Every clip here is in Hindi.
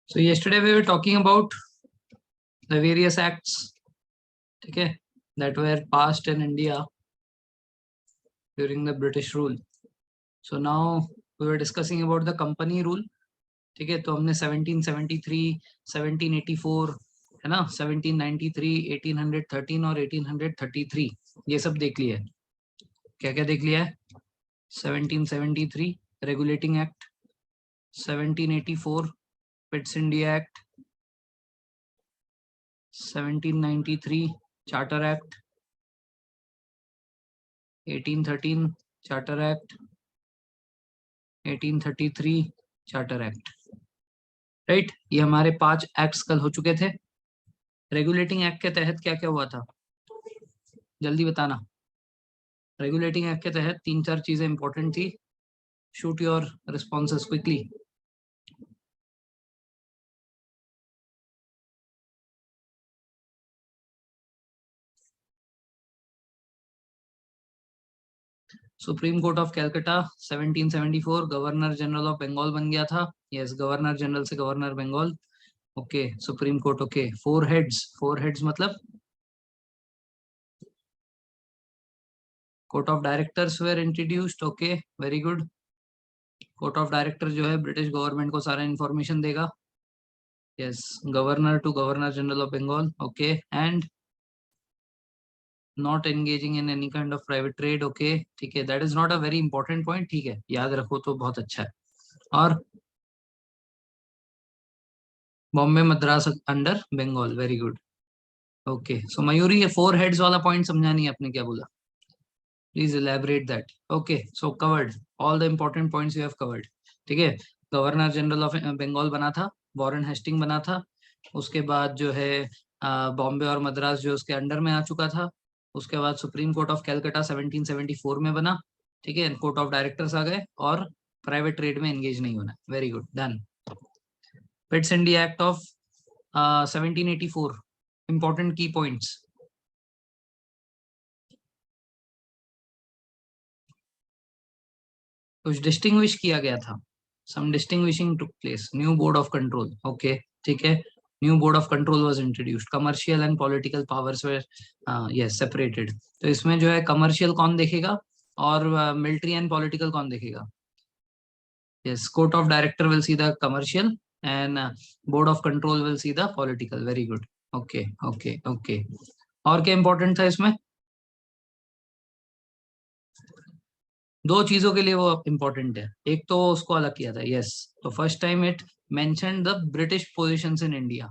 So yesterday we were talking about the various acts, okay, that were passed in India during the British rule. So now we were discussing about the company rule. ठीक है, तो हमने 1773, 1784 है ना, 1793, 1813 और 1833 ये सब देख लिया है. क्या क्या देख लिया है? 1773 regulating act, 1784 पिट्स India act, 1793 charter act, 1813 charter act, 1833 charter act. Right, ये हमारे 5 एक्ट्स कल हो चुके थे. रेगुलेटिंग एक्ट के तहत क्या क्या हुआ था, जल्दी बताना. रेगुलेटिंग एक्ट के तहत 3-4 चीजें इंपॉर्टेंट थी. Shoot your responses quickly. Supreme court of Calcutta 1774 governor general of Bengal बन गया था. यस, गवर्नर जनरल से governor Bengal. Okay, supreme court. Okay, 4 heads मतलब court of directors were introduced. Okay, very good. Court of director जो है ब्रिटिश गवर्नमेंट को सारा इंफॉर्मेशन देगा. Yes, governor to governor general of Bengal. Okay, and not engaging in any kind of private trade. Okay, ठीक है, that is not a very important point. ठीक है, याद रखो तो बहुत अच्छा है. और Bombay Madras under Bengal. Very good. Okay, so Mayuri ये 4 हेड्स वाला पॉइंट समझा नहीं आपने, क्या बोला? Please elaborate that. Okay, so covered all the important points you have covered. ठीक है, गवर्नर जनरल ऑफ बंगाल बना था, वॉरेन हेस्टिंग बना था. उसके बाद जो है बॉम्बे और मद्रास जो उसके अंडर में आ चुका था. उसके बाद सुप्रीम कोर्ट ऑफ कैलकाटा 1774 में बना. ठीक है, कोर्ट ऑफ डायरेक्टर्स आ गए और प्राइवेट ट्रेड में एंगेज नहीं होना. Very good, done. Pitt's India act of 1784. Important की पॉइंट्स. कुछ डिस्टिंग्विश किया गया था. Some distinguishing took place. New board of control. Okay, ठीक है, new board of control was introduced. Commercial and political powers were yes separated. तो इसमें जो है कमर्शियल कौन देखेगा और मिलिट्री एंड पॉलिटिकल कौन देखेगा? Yes, court of director will see the commercial and board of control will see the political. Very good. Okay okay okay. और क्या इंपॉर्टेंट था इसमें? 2 चीजों के लिए वो इम्पोर्टेंट है. एक तो उसको अलग किया था. यस, तो first time it mention the British possessions in India.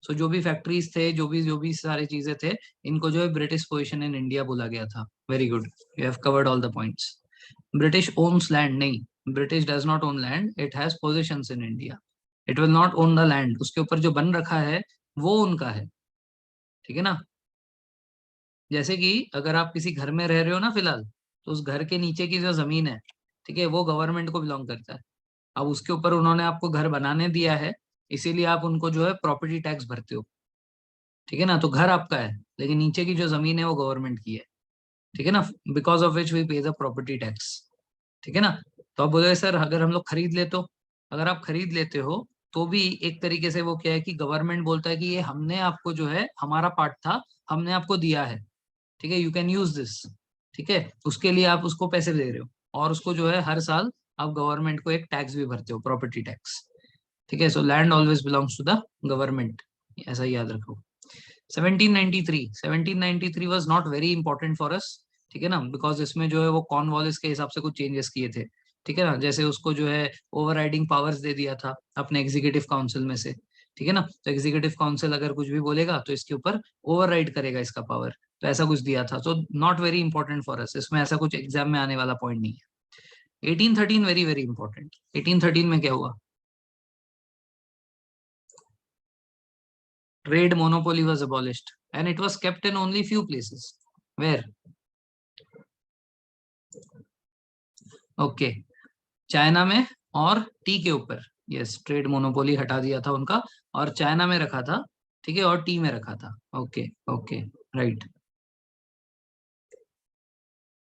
So जो भी फैक्ट्रीज थे, जो भी सारी चीजें थे, इनको जो है ब्रिटिश पोजीशन इन इंडिया बोला गया था. Very good, you have covered all the points. British owns land नहीं, British does not own land, it has possessions in India. It will not own the land. उसके ऊपर जो बन रखा है वो उनका है. ठीक है ना. जैसे कि अगर आप किसी घर में रह रहे हो ना फिलहाल, तो उस घर के नीचे की जो जमीन है, ठीक है, वो गवर्नमेंट को बिलोंग करता है. अब उसके ऊपर उन्होंने आपको घर बनाने दिया है, इसीलिए आप उनको जो है प्रॉपर्टी टैक्स भरते हो. ठीक है ना. तो घर आपका है, लेकिन नीचे की जो जमीन है वो गवर्नमेंट की है. ठीक है ना, बिकॉज ऑफ विच वी पे द प्रॉपर्टी टैक्स. ठीक है ना. तो आप बोले सर अगर हम लोग खरीद ले तो, अगर आप खरीद लेते हो तो भी एक तरीके से वो क्या है कि गवर्नमेंट बोलता है कि ये हमने आपको जो है, हमारा पार्ट था, हमने आपको दिया है. ठीक है, यू कैन यूज दिस. ठीक है, उसके लिए आप उसको पैसे दे रहे हो और उसको जो है हर साल आप गवर्नमेंट को एक टैक्स भी भरते हो, प्रॉपर्टी टैक्स. ठीक है, so land always belongs to the government. ऐसा ही याद रखो. 1793 was not very important for us. ठीक है ना, बिकॉज इसमें जो है वो कॉर्नवालिस के हिसाब से कुछ चेंजेस किए थे. ठीक है ना, जैसे उसको जो है ओवरराइडिंग पावर्स दे दिया था अपने एग्जीक्यूटिव काउंसिल में से. ठीक है ना, तो एग्जीक्यूटिव काउंसिल अगर कुछ भी बोलेगा तो इसके ऊपर ओवरराइड करेगा इसका पावर. तो ऐसा कुछ दिया था. तो नॉट वेरी इंपॉर्टेंट फॉर अस. इसमें ऐसा कुछ एग्जाम में आने वाला पॉइंट नहीं है. 1813 वेरी वेरी इंपॉर्टेंट. 1813 में क्या हुआ? Trade monopoly was abolished and it was kept in only few places. Where? Okay, China में और टी के ऊपर. यस, ट्रेड मोनोपोली हटा दिया था उनका और चाइना में रखा था. ठीक है, और टी में रखा था. Okay okay, right.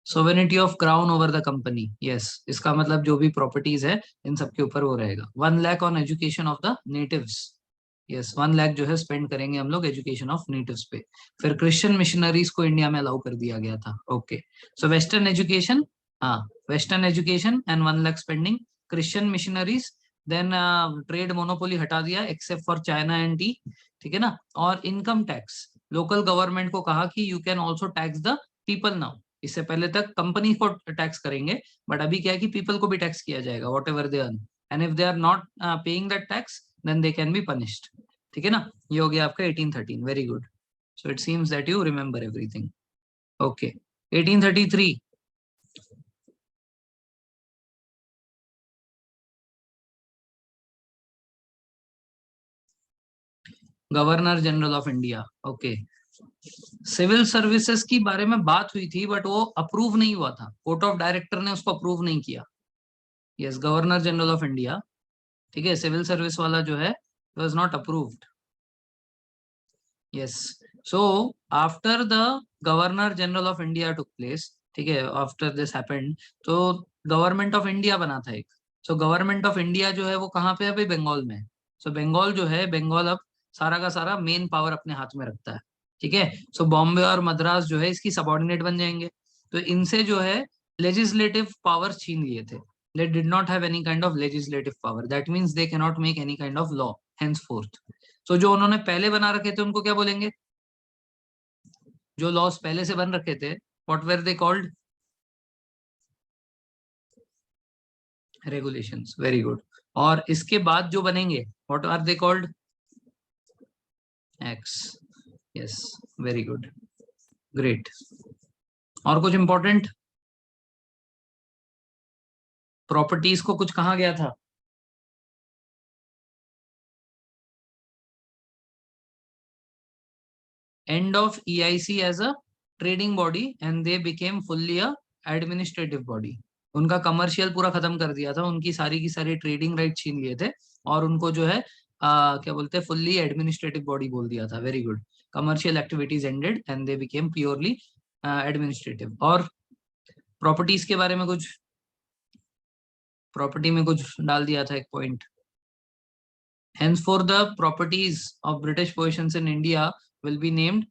Sovereignty of crown over the company. Yes, इसका मतलब जो भी प्रॉपर्टीज है इन सब के ऊपर वो रहेगा. 1 lakh on education of the natives. Yes 1 lakh जो है स्पेंड करेंगे हम लोग एजुकेशन ऑफ नेटिव्स पे। फिर क्रिश्चियन मिशनरीज को इंडिया में अलाउ कर दिया गया था। ओके, सो वेस्टर्न एजुकेशन, हाँ western education and 1 lakh spending, Christian missionaries, then trade monopoly हटा दिया except for China and tea, ठीक है ना। और इनकम टैक्स, लोकल गवर्नमेंट को कहा कि you can also tax the people now. इससे पहले तक कंपनी को टैक्स करेंगे, बट अभी क्या है कि पीपल को भी टैक्स किया जाएगा whatever they earn, and if they are not paying that tax then they can be punished. ठीक है ना, ये हो गया आपका 1813। Very good, so it seems that you remember everything. Okay, 1833, governor general of India. Okay, civil services की बारे में बात हुई थी बट वो अप्रूव नहीं हुआ था, कोर्ट ऑफ डायरेक्टर ने उसको अप्रूव नहीं किया। Yes, governor general of India, ठीक है, सिविल सर्विस वाला जो है was not approved. Yes, so after the governor general of India took place, ठीक है, आफ्टर दिस हैपेंड, तो गवर्नमेंट ऑफ इंडिया बना था एक। सो गवर्नमेंट ऑफ इंडिया जो है वो कहाँ पे है अभी? बंगाल में। सो बंगाल जो है, बंगाल अब सारा का सारा मेन पावर अपने हाथ में रखता है। ठीक है, सो बॉम्बे और मद्रास जो है इसकी सबॉर्डिनेट बन जाएंगे। तो इनसे जो है लेजिस्लेटिव पावर छीन लिए थे। They did not have any kind of legislative power. That means they cannot make any kind of law henceforth. So जो उन्होंने पहले बना रखे थे उनको क्या बोलेंगे? जो लॉस पहले से बन रखे थे, what were they called? Regulations. Very good. और इसके बाद जो बनेंगे, what are they called? Acts. Yes, very good. Great. और कुछ इंपॉर्टेंट प्रॉपर्टीज को कुछ कहा गया था? End of EIC as a trading body and they became fully a administrative body. उनका कमर्शियल पूरा खत्म कर दिया था, उनकी सारी की सारी ट्रेडिंग राइट छीन लिए थे और उनको जो है क्या बोलते हैं, फुल्ली एडमिनिस्ट्रेटिव बॉडी बोल दिया था। Very good, commercial activities ended and they became purely administrative. और प्रॉपर्टीज के बारे में कुछ, प्रॉपर्टी में कुछ डाल दिया था एक point. Henceforth the properties of British possessions in India will be named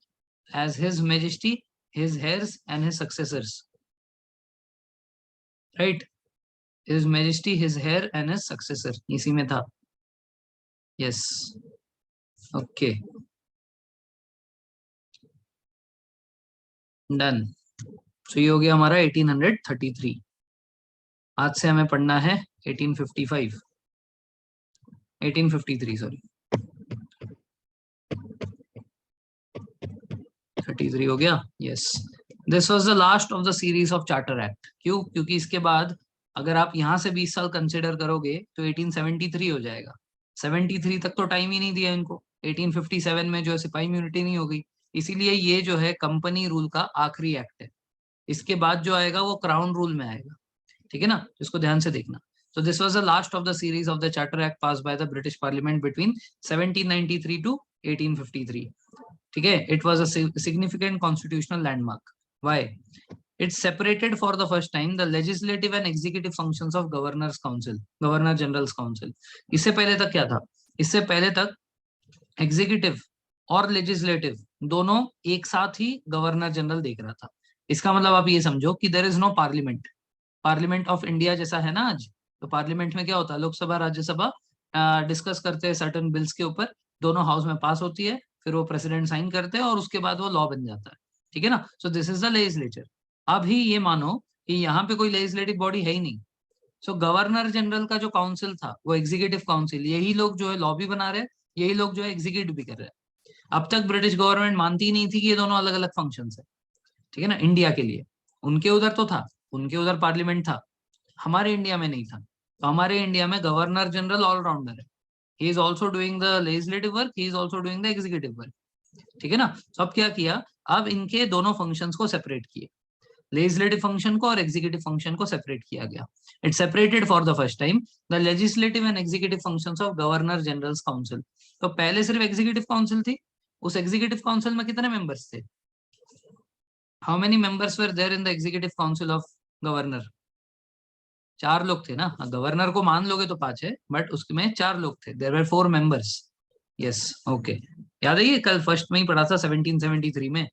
as His Majesty, His heirs and His successors. Right? His Majesty, His heir and His successor. इसी में था। Yes. Okay. Done. So ये हो गया हमारा 1833। आज से हमें पढ़ना है 1855, 1853 सॉरी, 33 हो गया। Yes, this was the last of the series of charter act. क्यों? क्योंकि इसके बाद अगर आप यहाँ से 20 साल कंसिडर करोगे तो 1873 हो जाएगा। 73 तक तो टाइम ही नहीं दिया इनको। 1857 में जो है सिपाही इम्यूनिटी नहीं हो गई, इसीलिए ये जो है कंपनी रूल का आखिरी एक्ट है। इसके बाद जो आएगा वो क्राउन रूल में आएगा। ठीक है ना, इसको ध्यान से देखना। So this was the last of the series of the Charter Act passed by the British Parliament between 1793 to 1853. ठीक है, it was a significant constitutional landmark. Why? It separated for the first time the legislative and executive functions of Governor's Council, Governor General's Council. इससे पहले तक क्या था? इससे पहले तक एग्जीक्यूटिव और लेजिस्लेटिव दोनों एक साथ ही गवर्नर जनरल देख रहा था। इसका मतलब आप ये समझो कि there is no parliament. Parliament of India जैसा है ना आज, तो पार्लियामेंट में क्या होता है, लोकसभा राज्यसभा डिस्कस करते हैं सर्टेन बिल्स के ऊपर, दोनों हाउस में पास होती है, फिर वो प्रेसिडेंट साइन करते हैं और उसके बाद वो लॉ बन जाता है। ठीक है ना, so this is the legislature. अभी ये मानो कि यहाँ पे कोई लेजिस्लेटिव बॉडी है ही नहीं। सो गवर्नर जनरल का जो काउंसिल था वो एग्जीक्यूटिव काउंसिल, यही लोग जो है लॉ भी बना रहे हैं, यही लोग जो है एग्जीक्यूट भी कर रहे हैं। अब तक ब्रिटिश गवर्नमेंट मानती ही नहीं थी कि ये दोनों अलग अलग फंक्शन है। ठीक है ना, इंडिया के लिए उनके उधर तो था, उनके उधर पार्लियामेंट था, हमारे इंडिया में नहीं था। तो हमारे इंडिया में गवर्नर जनरल ऑलराउंडर है। He is also doing the legislative work, he is also doing the executive work. ठीक है ना, तो अब क्या किया, अब इनके दोनों फंक्शंस को सेपरेट किए, लेजिस्लेटिव फंक्शन को और एग्जीक्यूटिव फंक्शन को सेपरेट किया गया। It separated for the first time the legislative and executive functions of governor generals council. तो पहले सिर्फ एग्जीक्यूटिव काउंसिल थी, उस एग्जीक्यूटिव काउंसिल में कितने मेंबर्स थे? How many members were there in the executive council of governor? 4 लोग थे ना। गवर्नर को मान लोगे तो 5 है, बट उसमें 4 लोग थे। There were 4 members. Yes, okay. याद है ये कल फर्स्ट में ही पढ़ा था 1773 में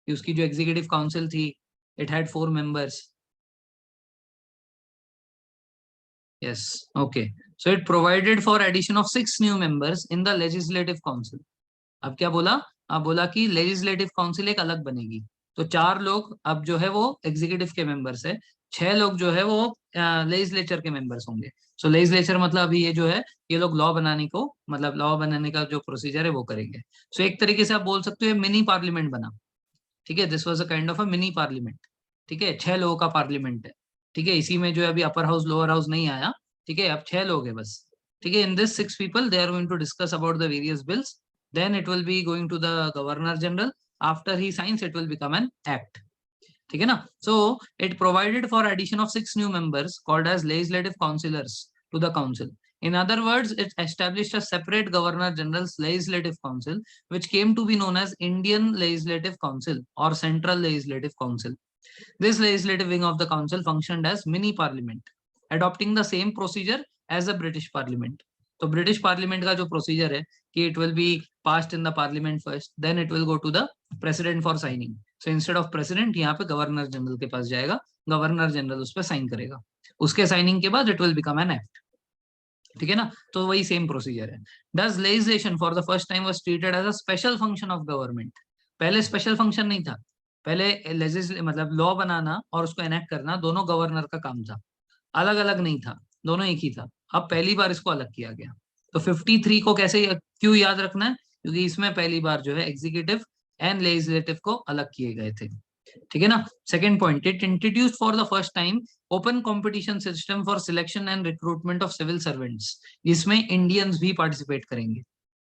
कि उसकी जो एग्जीक्यूटिव काउंसिल थी, it had 4 members. Yes, okay. So it provided for addition of 6 new members in the legislative council. अब क्या बोला? अब बोला कि लेजिस्लेटिव काउंसिल एक अलग बनेगी। तो 4 लोग अब जो है वो एग्जीक्यूटिव के मेंबर्स है, 6 लोग जो है वो लेजिस्लेचर के मेंबर्स होंगे। सो लेजिस्लेचर मतलब अभी ये जो है, ये लोग लॉ बनाने को, मतलब लॉ बनाने का जो प्रोसीजर है वो करेंगे। सो एक तरीके से आप बोल सकते हो मिनी पार्लियामेंट बना। ठीक है, this was a kind of a mini parliament. ठीक है, 6 लोगों का पार्लियामेंट है। ठीक है, इसी में जो है अभी अपर हाउस लोअर हाउस नहीं आया। ठीक है, अब 6 लोग है बस। ठीक है, in this 6 people they are going to discuss about the various bills, then it will be going to the governor general, after he signs it will become an act. ठीक है ना? So it provided for addition of 6 new members called as legislative councillors to the council. In other words, it established a separate Governor General's Legislative Council, which came to be known as Indian Legislative Council or Central Legislative Council. This legislative wing of the council functioned as mini parliament, adopting the same procedure as a British Parliament. तो ब्रिटिश पार्लियामेंट का जो प्रोसीजर है कि it will be passed in the parliament first, then it will go to the president for signing. So instead of president यहाँ पे गवर्नर जनरल के पास जाएगा, गवर्नर जनरल उस पर साइन करेगा, उसके साइनिंग के बाद it will become an act. ठीक है ना? तो वही सेम प्रोसीजर है. Does legislation for the first time was treated as a special function of government. पहले स्पेशल फंक्शन नहीं था. पहले मतलब लॉ बनाना और उसको एनेक्ट करना दोनों गवर्नर का काम था, अलग अलग नहीं था, दोनों एक ही था. अब पहली बार इसको अलग किया गया. तो 53 को कैसे क्यों याद रखना है? क्योंकि इसमें पहली बार जो है एग्जीक्यूटिव एंड लेजिस्लेटिव को अलग किए गए थे. ठीक है ना? Second point, it introduced for the first time open competition system for selection and recruitment of civil servants, जिसमें इंडियंस भी पार्टिसिपेट करेंगे.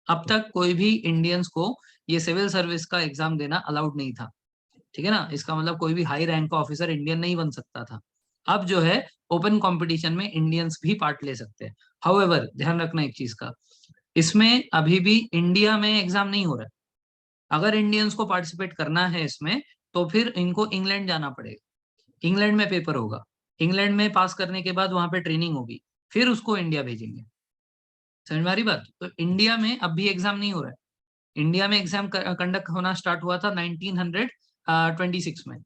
अब तक कोई भी इंडियंस को ये सिविल सर्विस का एग्जाम देना अलाउड नहीं था. ठीक है ना? इसका मतलब कोई भी हाई रैंक का ऑफिसर इंडियन नहीं बन सकता था. अब जो है ओपन कंपटीशन में इंडियंस भी पार्ट ले सकते हैं. हाउएवर, ध्यान रखना एक चीज का, इसमें अभी भी इंडिया में एग्जाम नहीं हो रहा है. अगर इंडियंस को पार्टिसिपेट करना है इसमें, तो फिर इनको इंग्लैंड जाना पड़ेगा. इंग्लैंड में पेपर होगा, इंग्लैंड में पास करने के बाद वहां पे ट्रेनिंग होगी, फिर उसको इंडिया भेजेंगे. समझ में आ रही बात? तो इंडिया में अब भी एग्जाम नहीं हो रहा है. इंडिया में एग्जाम कंडक्ट होना स्टार्ट हुआ था 1926 में.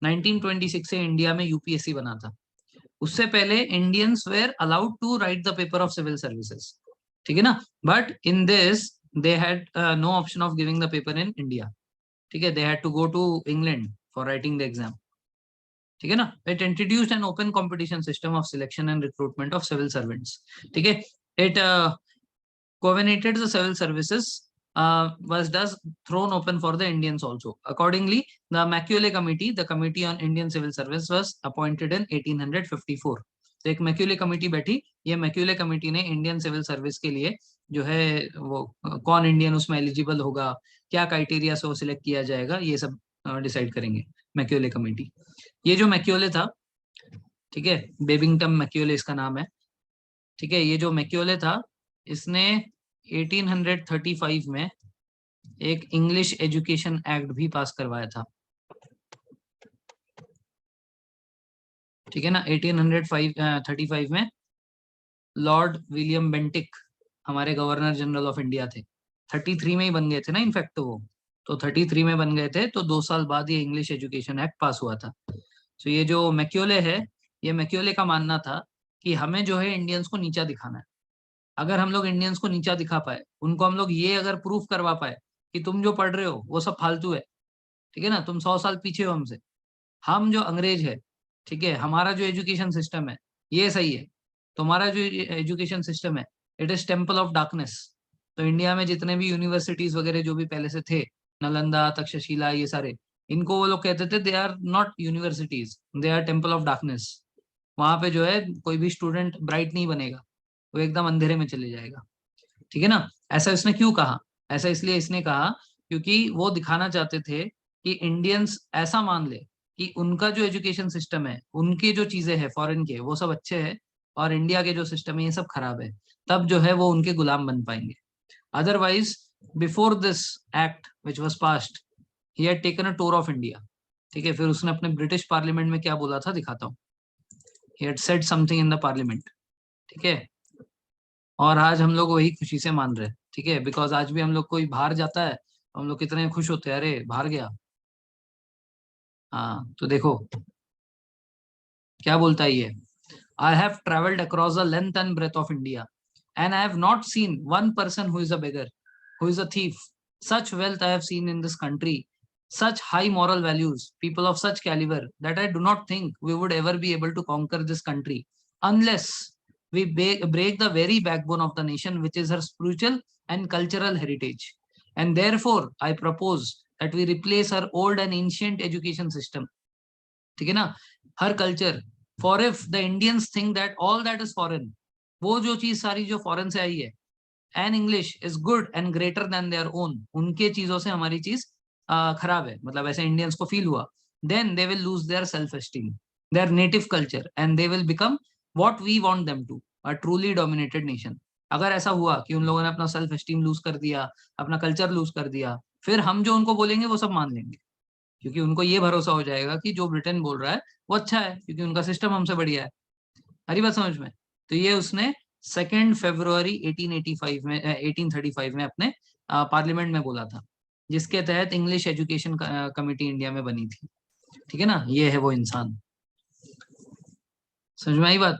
1926 से इंडिया में यूपीएससी बना था. उससे पहले Indians were allowed to write the paper of civil services. ठीक है ना? But in this they had no option of giving the paper in India. ठीक है, they had to go to England for writing the exam. ठीक है ना? It introduced an open competition system of selection and recruitment of civil servants. ठीक है, it covenanted the civil services was thus thrown open for the Indians also. Accordingly, the Macaulay Committee, the Committee on Indian Civil Service, was appointed in 1854. तो एक मैक्यूले कमेटी बैठी. ये मैक्यूले कमेटी ने इंडियन सिविल सर्विस के लिए जो है वो कौन इंडियन उसमें एलिजिबल होगा, क्या क्राइटेरिया से वो सिलेक्ट किया जाएगा, ये सब डिसाइड करेंगे मैक्यूले कमेटी. ये जो मैक्यूले था, ठीक है, बेबिंगटन मैक्यूले इसका नाम है. ठीक है, ये जो मैक्यूले था, इसने 1835 में एक इंग्लिश एजुकेशन एक्ट भी पास करवाया था. ठीक है ना? 1835 में लॉर्ड विलियम बेंटिक हमारे गवर्नर जनरल ऑफ इंडिया थे. 33 में ही बन गए थे ना इनफैक्ट. तो 33 में बन गए थे, तो 2 साल बाद ये इंग्लिश एजुकेशन एक्ट पास हुआ था. तो ये जो मैक्यूले है, ये मैक्यूले का मानना था कि हमें जो है इंडियंस को नीचा दिखाना है. अगर हम लोग इंडियंस को नीचा दिखा पाए, उनको हम लोग ये अगर प्रूफ करवा पाए कि तुम जो पढ़ रहे हो वो सब फालतू है, ठीक है ना, तुम 100 साल पीछे हो हमसे, हम जो अंग्रेज है, ठीक है, हमारा जो एजुकेशन सिस्टम है ये सही है, तुम्हारा जो एजुकेशन सिस्टम है it is temple of darkness. तो इंडिया में जितने भी यूनिवर्सिटीज वगैरह जो भी पहले से थे, नालंदा, तक्षशिला, ये सारे, इनको वो लोग कहते थे they are not universities, they are temple of darkness. वहां पे जो है कोई भी स्टूडेंट ब्राइट नहीं बनेगा, वो एकदम अंधेरे में चले जाएगा. ठीक है ना? ऐसा इसने क्यों कहा? ऐसा इसलिए इसने कहा क्योंकि वो दिखाना चाहते थे कि इंडियंस ऐसा मान ले कि उनका जो एजुकेशन सिस्टम है, उनके जो चीजें हैं फॉरेन के, वो सब अच्छे हैं, और इंडिया के जो सिस्टम है ये सब खराब है. तब जो है वो उनके गुलाम बन पाएंगे. Otherwise before this act which was passed, he had taken a tour of India. ठीक है, फिर उसने अपने ब्रिटिश पार्लियामेंट में क्या बोला था दिखाता हूँ. He had said something in the parliament. ठीक है, और आज हम लोग वही खुशी से मान रहे हैं. ठीक है, बिकॉज आज भी हम लोग कोई बाहर जाता है तो हम लोग कितने खुश होते हैं, अरे बाहर गया। हाँ तो देखो क्या बोलता है ये, I have travelled across the length and breath of India and I have not seen one person who is a beggar, who is a thief. Such wealth I have seen in this country, such high moral values, people of such caliber that I do not think we would ever be able to conquer this country unless we break the very backbone of the nation, which is her spiritual and cultural heritage. And therefore, I propose that we replace our old and ancient education system. ठीक है ना, हर culture, for if the Indians think that all that is foreign, वो जो चीज सारी जो फॉरेन से आई है, and English is good and greater than their own, उनके चीजों से हमारी चीज खराब है, मतलब ऐसे इंडियंस को फील हुआ, then they will lose their self esteem, their native culture, and they will become what we want them to, a truly dominated nation. अगर ऐसा हुआ कि उन लोगों ने अपना सेल्फ एस्टीम लूज कर दिया, अपना कल्चर लूज कर दिया, फिर हम जो उनको बोलेंगे वो सब मान लेंगे, क्योंकि उनको ये भरोसा हो जाएगा कि जो ब्रिटेन बोल रहा है वो अच्छा है, क्योंकि उनका सिस्टम हमसे बढ़िया है। हरी बात समझ में? तो ये उसने 2 फरवरी 1885 में 1835 में अपने पार्लियामेंट में बोला था, जिसके तहत इंग्लिश एजुकेशन कमेटी इंडिया में बनी थी। ठीक है ना, ये है वो इंसान। समझ में आई बात?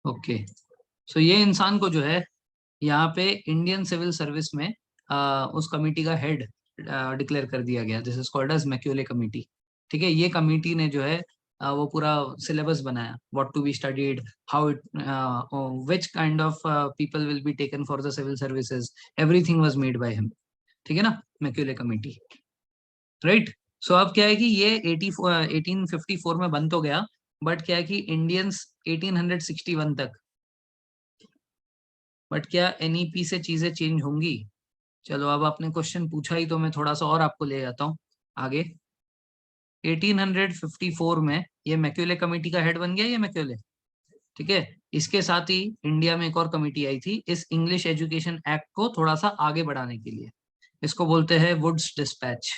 ओके, सो ये इंसान को जो है यहाँ पे इंडियन सिविल सर्विस में उस कमेटी का हेड डिक्लेयर कर दिया गया, this is called as Macaulay committee. ठीक है, ये कमेटी ने जो है वो पूरा सिलेबस बनाया, what to be studied, how it, which kind of people will be taken for the civil services, everything was made by him. ठीक है ना, मैक्यूले कमेटी, राइट। सो अब क्या है कि ये 1854 में बन तो गया, बट क्या है कि इंडियंस 1861 तक, बट क्या एनईपी से चीजें चेंज होंगी? चलो अब आपने क्वेश्चन पूछा ही तो मैं थोड़ा सा और आपको ले जाता हूँ आगे। 1854 में ये मैक्यूले कमेटी का हेड बन गया, ये मैक्यूले। ठीक है, इसके साथ ही इंडिया में एक और कमेटी आई थी इस इंग्लिश एजुकेशन एक्ट को थोड़ा सा आगे बढ़ाने के लिए, इसको बोलते हैं Wood's dispatch.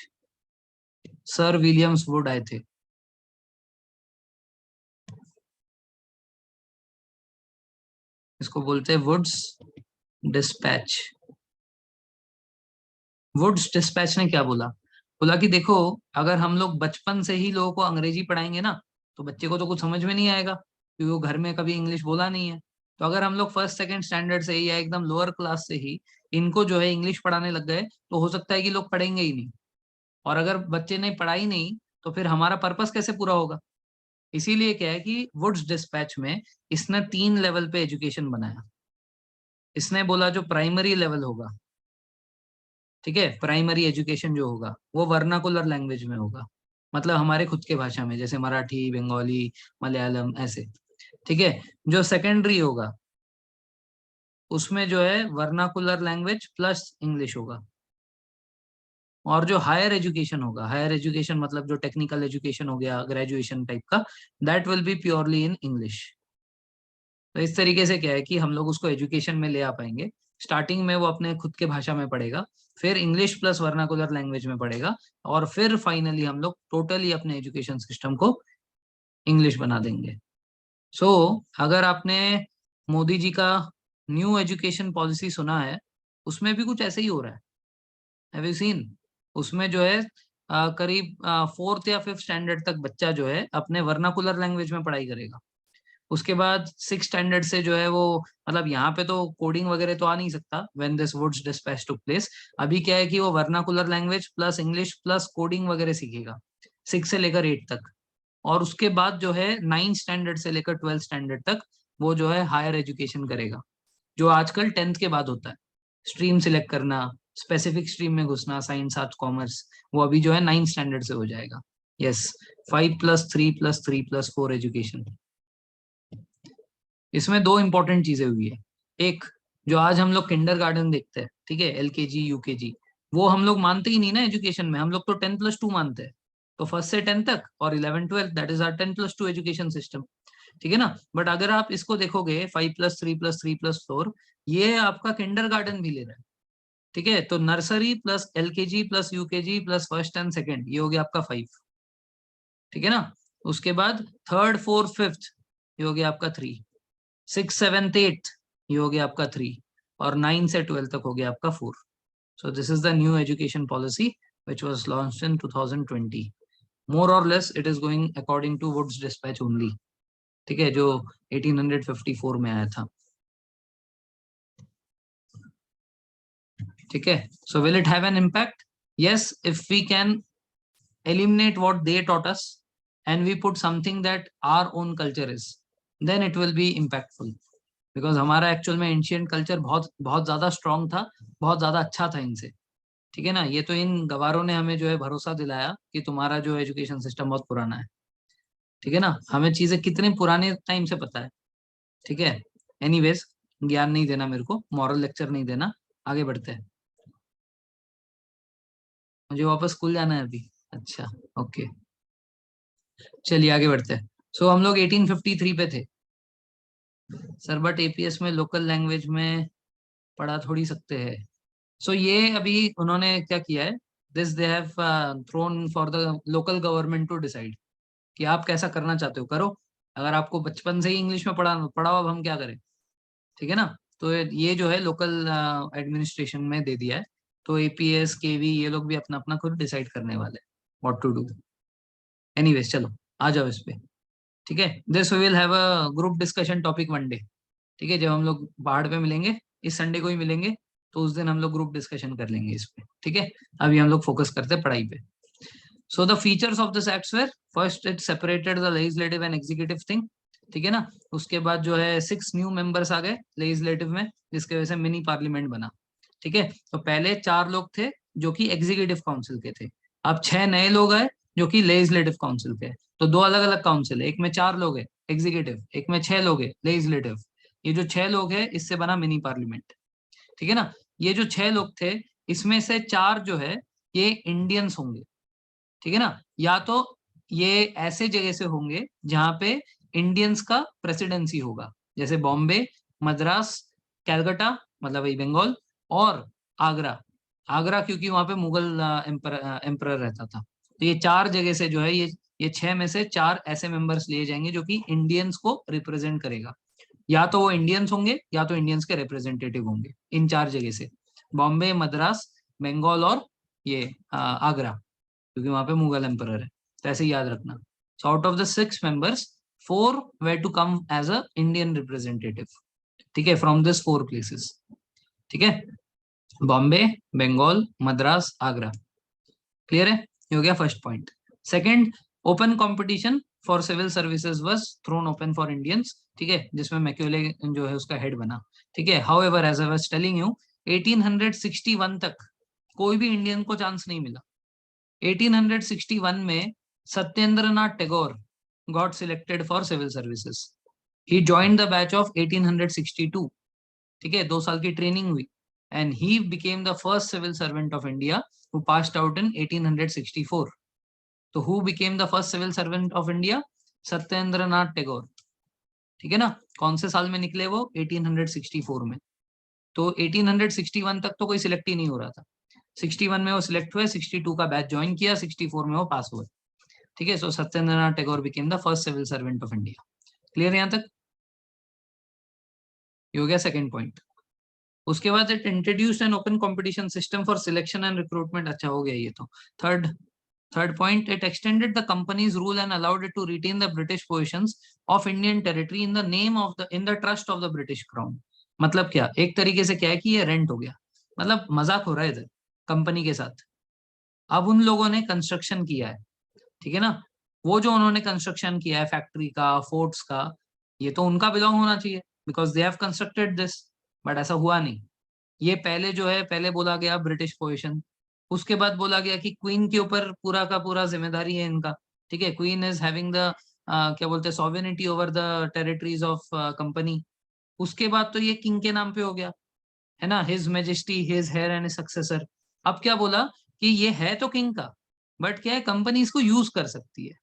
Sir Williams Wood आए थे, इसको बोलते हैं वुड्स डिस्पैच। वुड्स डिस्पैच ने क्या बोला, बोला कि देखो, अगर हम लोग बचपन से ही लोगों को अंग्रेजी पढ़ाएंगे ना, तो बच्चे को तो कुछ समझ में नहीं आएगा, क्योंकि वो घर में कभी इंग्लिश बोला नहीं है। तो अगर हम लोग फर्स्ट सेकंड स्टैंडर्ड से ही या एकदम लोअर क्लास से ही इनको जो है इंग्लिश पढ़ाने लग गए, तो हो सकता है कि लोग पढ़ेंगे ही नहीं। और अगर बच्चे ने पढ़ाई नहीं, तो फिर हमारा पर्पस कैसे पूरा होगा? इसीलिए क्या है कि वुड्स डिस्पैच में इसने 3 लेवल पे एजुकेशन बनाया। इसने बोला जो प्राइमरी लेवल होगा, ठीक है, प्राइमरी एजुकेशन जो होगा वो वर्नाकुलर लैंग्वेज में होगा, मतलब हमारे खुद के भाषा में, जैसे मराठी, बंगाली, मलयालम ऐसे। ठीक है, जो सेकेंडरी होगा उसमें जो है वर्नाकुलर लैंग्वेज प्लस इंग्लिश होगा। और जो हायर एजुकेशन होगा, हायर एजुकेशन मतलब जो टेक्निकल एजुकेशन हो गया, ग्रेजुएशन टाइप का, that will be purely in English. तो इस तरीके से क्या है कि हम लोग उसको एजुकेशन में ले आ पाएंगे। स्टार्टिंग में वो अपने खुद के भाषा में पढ़ेगा, फिर इंग्लिश प्लस वर्नाकुलर लैंग्वेज में पढ़ेगा, और फिर फाइनली हम लोग टोटली अपने एजुकेशन सिस्टम को इंग्लिश बना देंगे। सो अगर आपने मोदी जी का न्यू एजुकेशन पॉलिसी सुना है, उसमें भी कुछ ऐसे ही हो रहा है। Have you seen? उसमें जो है करीब 4th या 5th स्टैंडर्ड तक बच्चा जो है अपने वर्नाकुलर लैंग्वेज में पढ़ाई करेगा। उसके बाद 6th स्टैंडर्ड से जो है वो, मतलब यहाँ पे तो कोडिंग वगैरह तो आ नहीं सकता when this Wood's dispatch took place. अभी क्या है कि वो vernacular language plus English plus coding वगैरह सीखेगा 6 से लेकर 8 तक। और उसके बाद जो है 9th स्टैंडर्ड से लेकर 12th स्टैंडर्ड तक वो जो है हायर एजुकेशन करेगा, जो आजकल 10th के बाद होता है। स्ट्रीम सिलेक्ट करना, स्पेसिफिक स्ट्रीम में घुसना, साइंस आर्ट्स कॉमर्स, वो अभी जो है 9th स्टैंडर्ड से हो जाएगा। Yes, 5+3+3+4 education. इसमें 2 इंपॉर्टेंट चीजें हुई है। एक, जो आज हम लोग किंडरगार्टन देखते हैं, ठीक है, एलकेजी यूकेजी, वो हम लोग मानते ही नहीं ना एजुकेशन में, हम लोग तो 10+2 मानते हैं। तो फर्स्ट से 10 तक और 11 12 that is our 10+2 education system. ठीक है ना, बट अगर आप इसको देखोगे 5+3+3+4, ये आपका किंडरगार्टन भी ले रहा है। ठीक है, तो nursery plus LKG plus UKG plus first and second, ये हो गया आपका 5। ठीक है ना, उसके बाद थर्ड फोर्थ फिफ्थ ये हो गया आपका 3, 6 7 8 ये हो गया आपका 3, और 9 से 12 तक हो गया आपका 4. So this is the new education policy which was launched in 2020. More or less it is going according to Wood's dispatch only. ठीक है, जो 1854 में आया था. ठीक है, so will it have an impact? Yes, if we can eliminate what they taught us and we put something that our own culture is, then it will be impactful. Because हमारा एक्चुअल में एंशियंट कल्चर बहुत बहुत ज्यादा स्ट्रांग था, बहुत ज्यादा अच्छा था इनसे. ठीक है ना, ये तो इन गवारों ने हमें जो है भरोसा दिलाया कि तुम्हारा जो एजुकेशन सिस्टम बहुत पुराना है. ठीक है ना, हमें चीजें कितने पुराने टाइम से पता है. ठीक है, एनीवेज ज्ञान नहीं देना मेरे को, मॉरल लेक्चर नहीं देना, आगे बढ़ते हैं. मुझे वापस स्कूल जाना है अभी. अच्छा, ओके, चलिए आगे बढ़ते हैं. सो हम लोग 1853 पे थे सर, बट एपीएस में लोकल लैंग्वेज में पढ़ा थोड़ी सकते हैं. सो ये अभी उन्होंने क्या किया है, this they have thrown for the local government to decide कि आप कैसा करना चाहते हो करो. अगर आपको बचपन से ही इंग्लिश में पढ़ाओ, अब हम क्या करें. ठीक है ना, तो ये जो है लोकल एडमिनिस्ट्रेशन में दे दिया है. तो एपीएस केवी ये लोग भी अपना अपना खुद डिसाइड करने वाले व्हाट टू डू. एनीवेज चलो आ जाओ इस पे. ठीक है, this we will have a group discussion topic one day. ठीक है, जब हम लोग पहाड़ पे मिलेंगे, इस संडे को ही मिलेंगे, तो उस दिन हम लोग ग्रुप डिस्कशन कर लेंगे इस पे. ठीक है, अभी हम लोग फोकस करते हैं पढ़ाई पे. So the features of this acts were, first it separated the legislative and executive thing. ठीक है ना, उसके बाद जो है 6 न्यू मेंबर्स आ गए लेजिस्लेटिव में, जिसके वजह से मिनी पार्लियामेंट बना. ठीक है, तो पहले 4 लोग थे जो कि एग्जीक्यूटिव काउंसिल के थे. अब 6 नए लोग आए जो कि लेजिस्लेटिव काउंसिल के. तो 2 अलग अलग काउंसिल है, एक में 4 लोग है एग्जीक्यूटिव, एक में 6 लोग है लेजिस्लेटिव. ये जो 6 लोग है इससे बना मिनी पार्लियामेंट. ठीक है ना, ये जो 6 लोग थे इसमें से 4 जो है ये इंडियंस होंगे. ठीक है ना, या तो ये ऐसे जगह से होंगे जहां पे इंडियंस का प्रेसिडेंसी होगा, जैसे बॉम्बे, मद्रास, कैलकाटा मतलब वही बंगाल, और आगरा. आगरा क्योंकि वहां पे मुगल एम्परर रहता था. तो ये 4 जगह से जो है ये 6 में से 4 ऐसे मेंबर्स लिए जाएंगे जो कि इंडियंस को रिप्रेजेंट करेगा. या तो वो इंडियंस होंगे या तो इंडियंस के रिप्रेजेंटेटिव होंगे इन 4 जगह से, बॉम्बे, मद्रास, बंगाल और ये आगरा, क्योंकि वहां पे मुगल एम्परर है. तो ऐसे याद रखना. So out of the 6 members 4 were to come as a Indian representative. ठीक है, फ्रॉम दिस 4 प्लेसेस. ठीक है, बॉम्बे, बंगाल, मद्रास, आगरा. क्लियर है, ये हो गया first point. Second, open competition for civil services was thrown open for Indians. ठीक है, जिसमें मैक्यूले जो है उसका हेड बना. ठीक है, however as I was telling you 1861 तक कोई भी इंडियन को चांस नहीं मिला. 1861 में Satyendranath Tagore got selected for civil services. He joined the batch of 1862. ठीक है, 2 साल की ट्रेनिंग हुई and he became the first civil servant of India who passed out in 1864. तो who became the first civil servant of India? Satyendranath Tagore. ठीक है ना, कौन से साल में निकले वो? 1864 में. तो 1861 तक तो कोई सिलेक्ट ही नहीं हो रहा था. 61 में वो सिलेक्ट हुए, 62 का बैच ज्वाइन किया, 64 में वो पास हुए. ठीक है, so Satyendranath Tagore became the first civil servant of India. Clear यहां तक? ये हो गया सेकंड पॉइंट. उसके बाद it introduced an open competition system for selection and recruitment. अच्छा हो गया ये तो. Third point, it extended the companies rule and allowed it to retain the British possessions of Indian territory in the name of the in the trust of the British crown. मतलब क्या, एक तरीके से क्या है कि ये रेंट हो गया, मतलब मजाक हो रहा है इधर कंपनी के साथ. अब उन लोगों ने कंस्ट्रक्शन किया है. ठीक है ना, वो जो उन्होंने कंस्ट्रक्शन किया है फैक्ट्री का, फोर्ट्स का, ये तो उनका बिलोंग होना चाहिए because they have constructed this. But ऐसा हुआ नहीं. ये पहले जो है, पहले बोला गया ब्रिटिश पोजीशन, उसके बाद बोला गया कि क्वीन के ऊपर पूरा का पूरा जिम्मेदारी है इनका. ठीक है, क्वीन इज हैविंग द क्या बोलते हैं sovereignty over the territories of company. उसके बाद तो ये किंग के नाम पे हो गया है ना, his majesty, his heir and successor. अब क्या बोला कि ये है तो किंग का, बट क्या है कंपनी इसको यूज कर सकती है.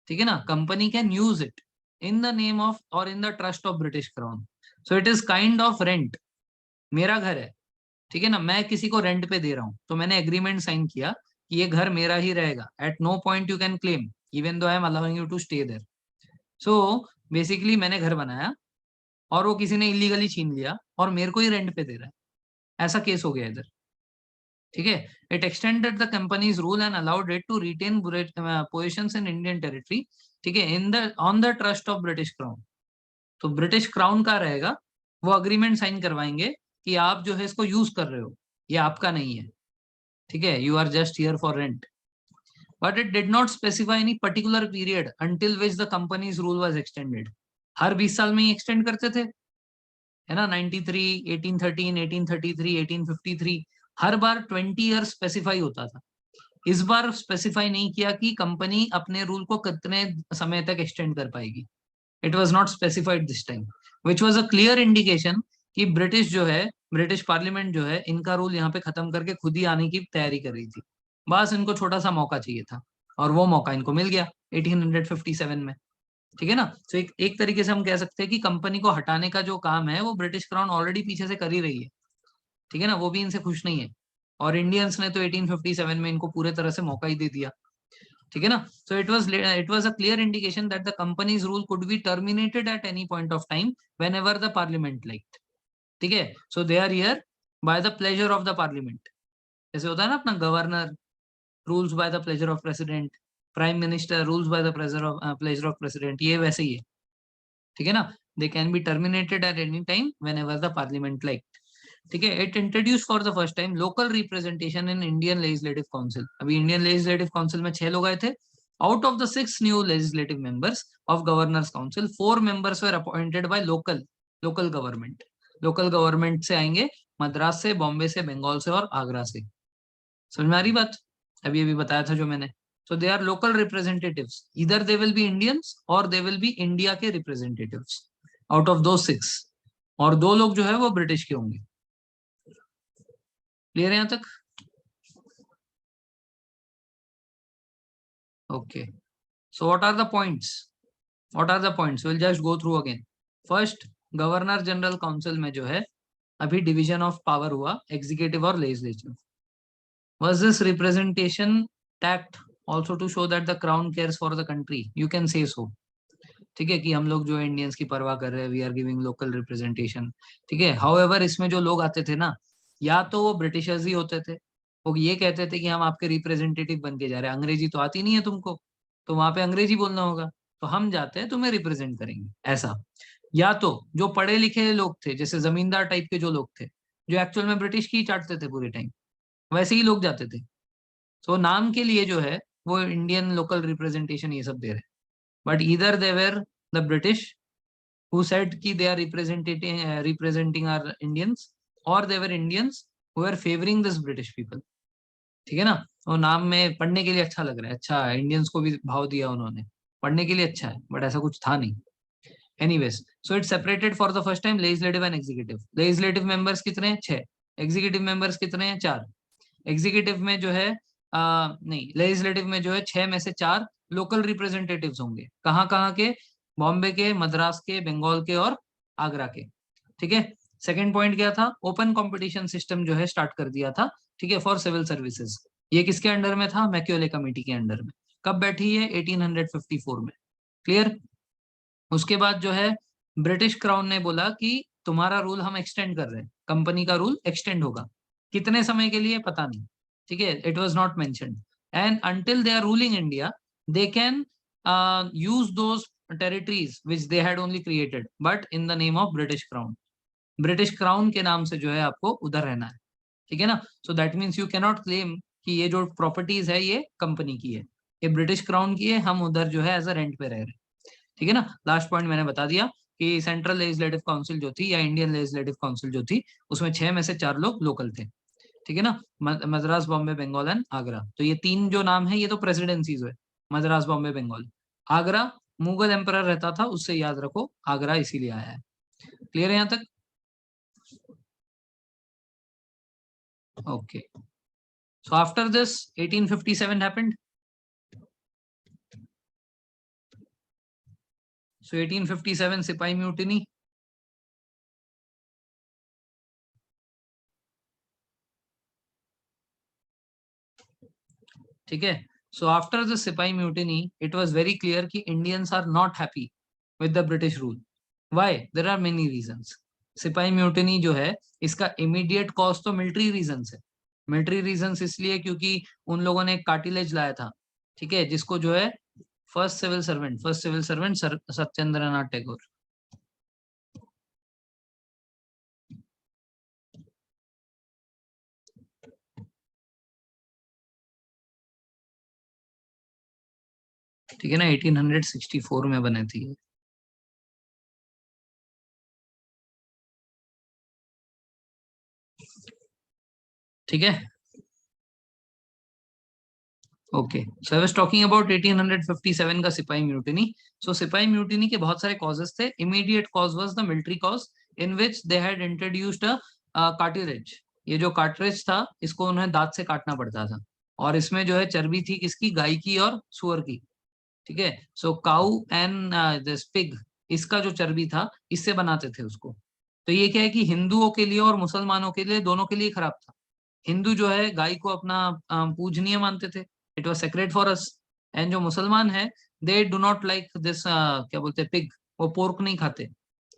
ठीक है ना, company can use it in the name of और in the trust of British crown. So it is kind of rent. मेरा घर है, ठीक है ना, मैं किसी को रेंट पे दे रहा हूं, तो मैंने एग्रीमेंट साइन किया कि ये घर मेरा ही रहेगा. At no point you can claim even though I am allowing you to stay there. So basically मैंने घर बनाया और वो किसी ने इलीगली छीन लिया और मेरे को ही रेंट पे दे रहा है, ऐसा केस हो गया इधर। ठीक है, it extended the companies rule and allowed it to retain positions in Indian territory. ठीक है, in the on the trust of British crown. तो ब्रिटिश क्राउन का रहेगा, वो अग्रीमेंट साइन करवाएंगे कि आप जो है इसको यूज कर रहे हो, ये आपका नहीं है। ठीक है, you are just here for rent. But it did not specify any particular period until which the companies rule was extended. हर 20 साल में ही एक्सटेंड करते थे, है ना, 93, 1813, 1833, 1853, हर बार 20 ईयर स्पेसिफाई होता था। इस बार स्पेसिफाई नहीं किया कि कंपनी अपने रूल को कितने समय तक एक्सटेंड कर पाएगी। It was not specified this time, which was a clear indication कि ब्रिटिश जो है, ब्रिटिश पार्लियामेंट जो है, इनका रूल यहाँ पे खत्म करके खुद ही आने की तैयारी कर रही थी। बस इनको छोटा सा मौका चाहिए था और वो मौका इनको मिल गया 1857 में। ठीक है ना, तो एक तरीके से हम कह सकते हैं कि कंपनी को हटाने का जो काम है वो ब्रिटिश क्राउन ऑलरेडी पीछे से कर ही रही है। ठीक है ना, वो भी इनसे खुश नहीं है और इंडियंस ने तो 1857 में इनको पूरे तरह से मौका ही दे दिया। ठीक है ना, so it was a clear indication that the companies rule could be terminated at any point of time whenever the parliament like. ठीक है, so they are here by the pleasure of the parliament. जैसे होता है ना अपना governor rules by the pleasure of president, prime minister rules by the pleasure of president, ये वैसे ही है। ठीक है ना, they can be terminated at any time whenever the parliament like. ठीक है, it introduce for the first time local representation in Indian legislative council. अभी इंडियन लेजिस्लेटिव काउंसिल में 6 लोग आए थे। Out of the 6 new legislative members of governors council, 4 members were appointed by local local government. Local government से आएंगे, मद्रास से, बॉम्बे से, बंगाल से और आगरा से। समझ में आ रही बात? अभी अभी बताया था जो मैंने। सो दे आर लोकल रिप्रेजेंटेटिव्स, इधर दे विल बी इंडियंस और दे विल बी इंडिया के रिप्रेजेंटेटिव्स आउट ऑफ दो 6। और 2 लोग जो है वो ब्रिटिश के होंगे। क्लियर है यहां तक? Okay, so what are the points? What are the points? Will just go through again. First, governor general council में जो है अभी डिवीजन ऑफ पावर हुआ, एग्जीक्यूटिव और legislative. Was this representation tact also to show that the crown cares for the country? You can say so. ठीक है, कि हम लोग जो इंडियंस की परवाह कर रहे हैं, we are giving local representation. ठीक है, हाउएवर इसमें जो लोग आते थे ना, या तो वो ब्रिटिशर्स ही होते थे, वो ये कहते थे कि हम आपके रिप्रेजेंटेटिव बन के जा रहे हैं, अंग्रेजी तो आती नहीं है तुमको, तो वहां पे अंग्रेजी बोलना होगा, तो हम जाते हैं तुम्हें रिप्रेजेंट करेंगे, ऐसा। या तो जो पढ़े लिखे लोग थे, जैसे जमींदार टाइप के जो लोग थे, जो एक्चुअल में ब्रिटिश की चाटते थे पूरे टाइम, वैसे ही लोग जाते थे। तो नाम के लिए जो है वो इंडियन लोकल रिप्रेजेंटेशन ये सब दे रहे हैं, बट इधर they were the British who said कि they are representing our Indians, or they were Indians who were favoring this British people। ठीक है ना, तो नाम में पढ़ने के लिए अच्छा लग रहा है, अच्छा इंडियंस को भी भाव दिया उन्होंने, पढ़ने के लिए अच्छा है, बट ऐसा कुछ था नहीं। Anyways, so it separated for the first time legislative and executive. Legislative members कितने हैं? 6। एग्जीक्यूटिव मेंबर्स कितने हैं? 4। एग्जीक्यूटिव में जो है नहीं, लेजिस्लेटिव में जो है 6 में से 4 लोकल रिप्रेजेंटेटिव्स होंगे। कहाँ कहाँ के? बॉम्बे के, मद्रास के, बंगाल के और आगरा के। ठीक है, सेकंड पॉइंट क्या था? ओपन कंपटीशन सिस्टम जो है स्टार्ट कर दिया था। ठीक है, फॉर सिविल सर्विसेज। ये किसके अंडर में था? मैक्यूले कमेटी के अंडर में। कब बैठी है? 1854 में। क्लियर? उसके बाद जो है ब्रिटिश क्राउन ने बोला कि तुम्हारा रूल हम एक्सटेंड कर रहे हैं, कंपनी का रूल एक्सटेंड होगा। कितने समय के लिए पता नहीं। ठीक है, it was not mentioned. And until they are ruling India, they can use those territories which they had only created, but in the name of British crown. British crown के नाम से जो है आपको उधर रहना है। ठीक है ना, so that means you cannot claim कि ये जो प्रॉपर्टीज है ये कंपनी की है, ये ब्रिटिश क्राउन की है, हम उधर जो है एज अ रेंट पे रह रहे हैं। ठीक है ना, लास्ट पॉइंट मैंने बता दिया कि सेंट्रल लेजिस्लेटिव काउंसिल जो थी या इंडियन लेजिस्लेटिव काउंसिल जो थी, उसमें 6 में से 4 लोग लोकल थे। ठीक है ना, मद्रास, बॉम्बे, बंगाल एंड आगरा। तो ये 3 जो नाम है ये तो प्रेसिडेंसीज है, मद्रास, बॉम्बे, बंगाल। आगरा मुगल एम्परर रहता था, उससे याद रखो आगरा इसीलिए आया है। क्लियर है यहाँ तक? Okay, so after this 1857 happened. So 1857 sipahi mutiny. ठीक है, So after the Sipai Mutiny, it was very clear कि Indians are not happy with the British rule. Why? There are many reasons. सिपाही म्यूटिनी जो है इसका इमीडिएट कॉज तो मिलिट्री रीजंस है. मिलिट्री रीजंस इसलिए क्योंकि उन लोगों ने एक कार्टिलेज लाया था, ठीक है, जिसको जो है first civil servant Satyendra Nath Tagore. ठीक है ना, 1864 में बने थे ये. ठीक है. Okay, so I was talking about 1857 का सिपाही म्यूटिनी. सो सिपाही म्यूटिनी के बहुत सारे कॉजेस थे. Immediate cause was the military cause in which they had introduced a cartilage. ये जो कार्टिलेज था इसको उन्हें दांत से काटना पड़ता था, और इसमें जो है चर्बी थी किसकी, गाय की और सुअर की. ठीक है. सो काउ एंड दिस पिग, इसका जो चर्बी था इससे बनाते थे उसको. तो ये क्या है कि हिंदुओं के लिए और मुसलमानों के लिए, दोनों के लिए खराब था. हिंदू जो है गाय को अपना पूजनीय मानते थे, it was sacred for us. And जो मुसलमान है, they do not like this, क्या बोलते हैं, पिग. वो पोर्क नहीं खाते,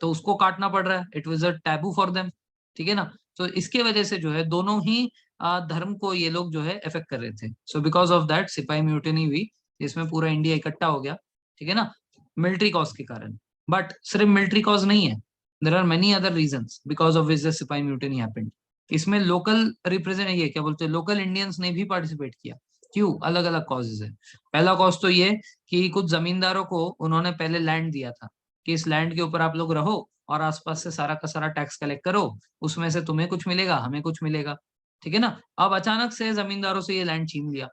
तो उसको काटना पड़ रहा है. It was a taboo for them. ठीक है ना. तो इसके वजह से जो है दोनों ही धर्म को ये लोग जो है इफेक्ट कर रहे थे. सो बिकॉज ऑफ दैट सिपाही म्यूटिनी हुई, जिसमें पूरा इंडिया इकट्ठा हो गया. ठीक है ना, मिलिट्री कॉज के कारण. बट सिर्फ मिलिट्री कॉज नहीं है, there are many other reasons because of which the sipahi mutiny happened. इसमें लोकल रिप्रेजेंट, ये क्या बोलते हैं, लोकल इंडियंस ने भी पार्टिसिपेट किया. क्यों? अलग अलग कॉजेज है. पहला कॉज तो ये कि कुछ जमींदारों को उन्होंने पहले लैंड दिया था कि इस लैंड के ऊपर आप लोग रहो और आसपास से सारा का सारा टैक्स कलेक्ट करो, उसमें से तुम्हें कुछ मिलेगा, हमें कुछ मिलेगा. ठीक है ना. अब अचानक से जमींदारों से ये लैंड छीन लिया.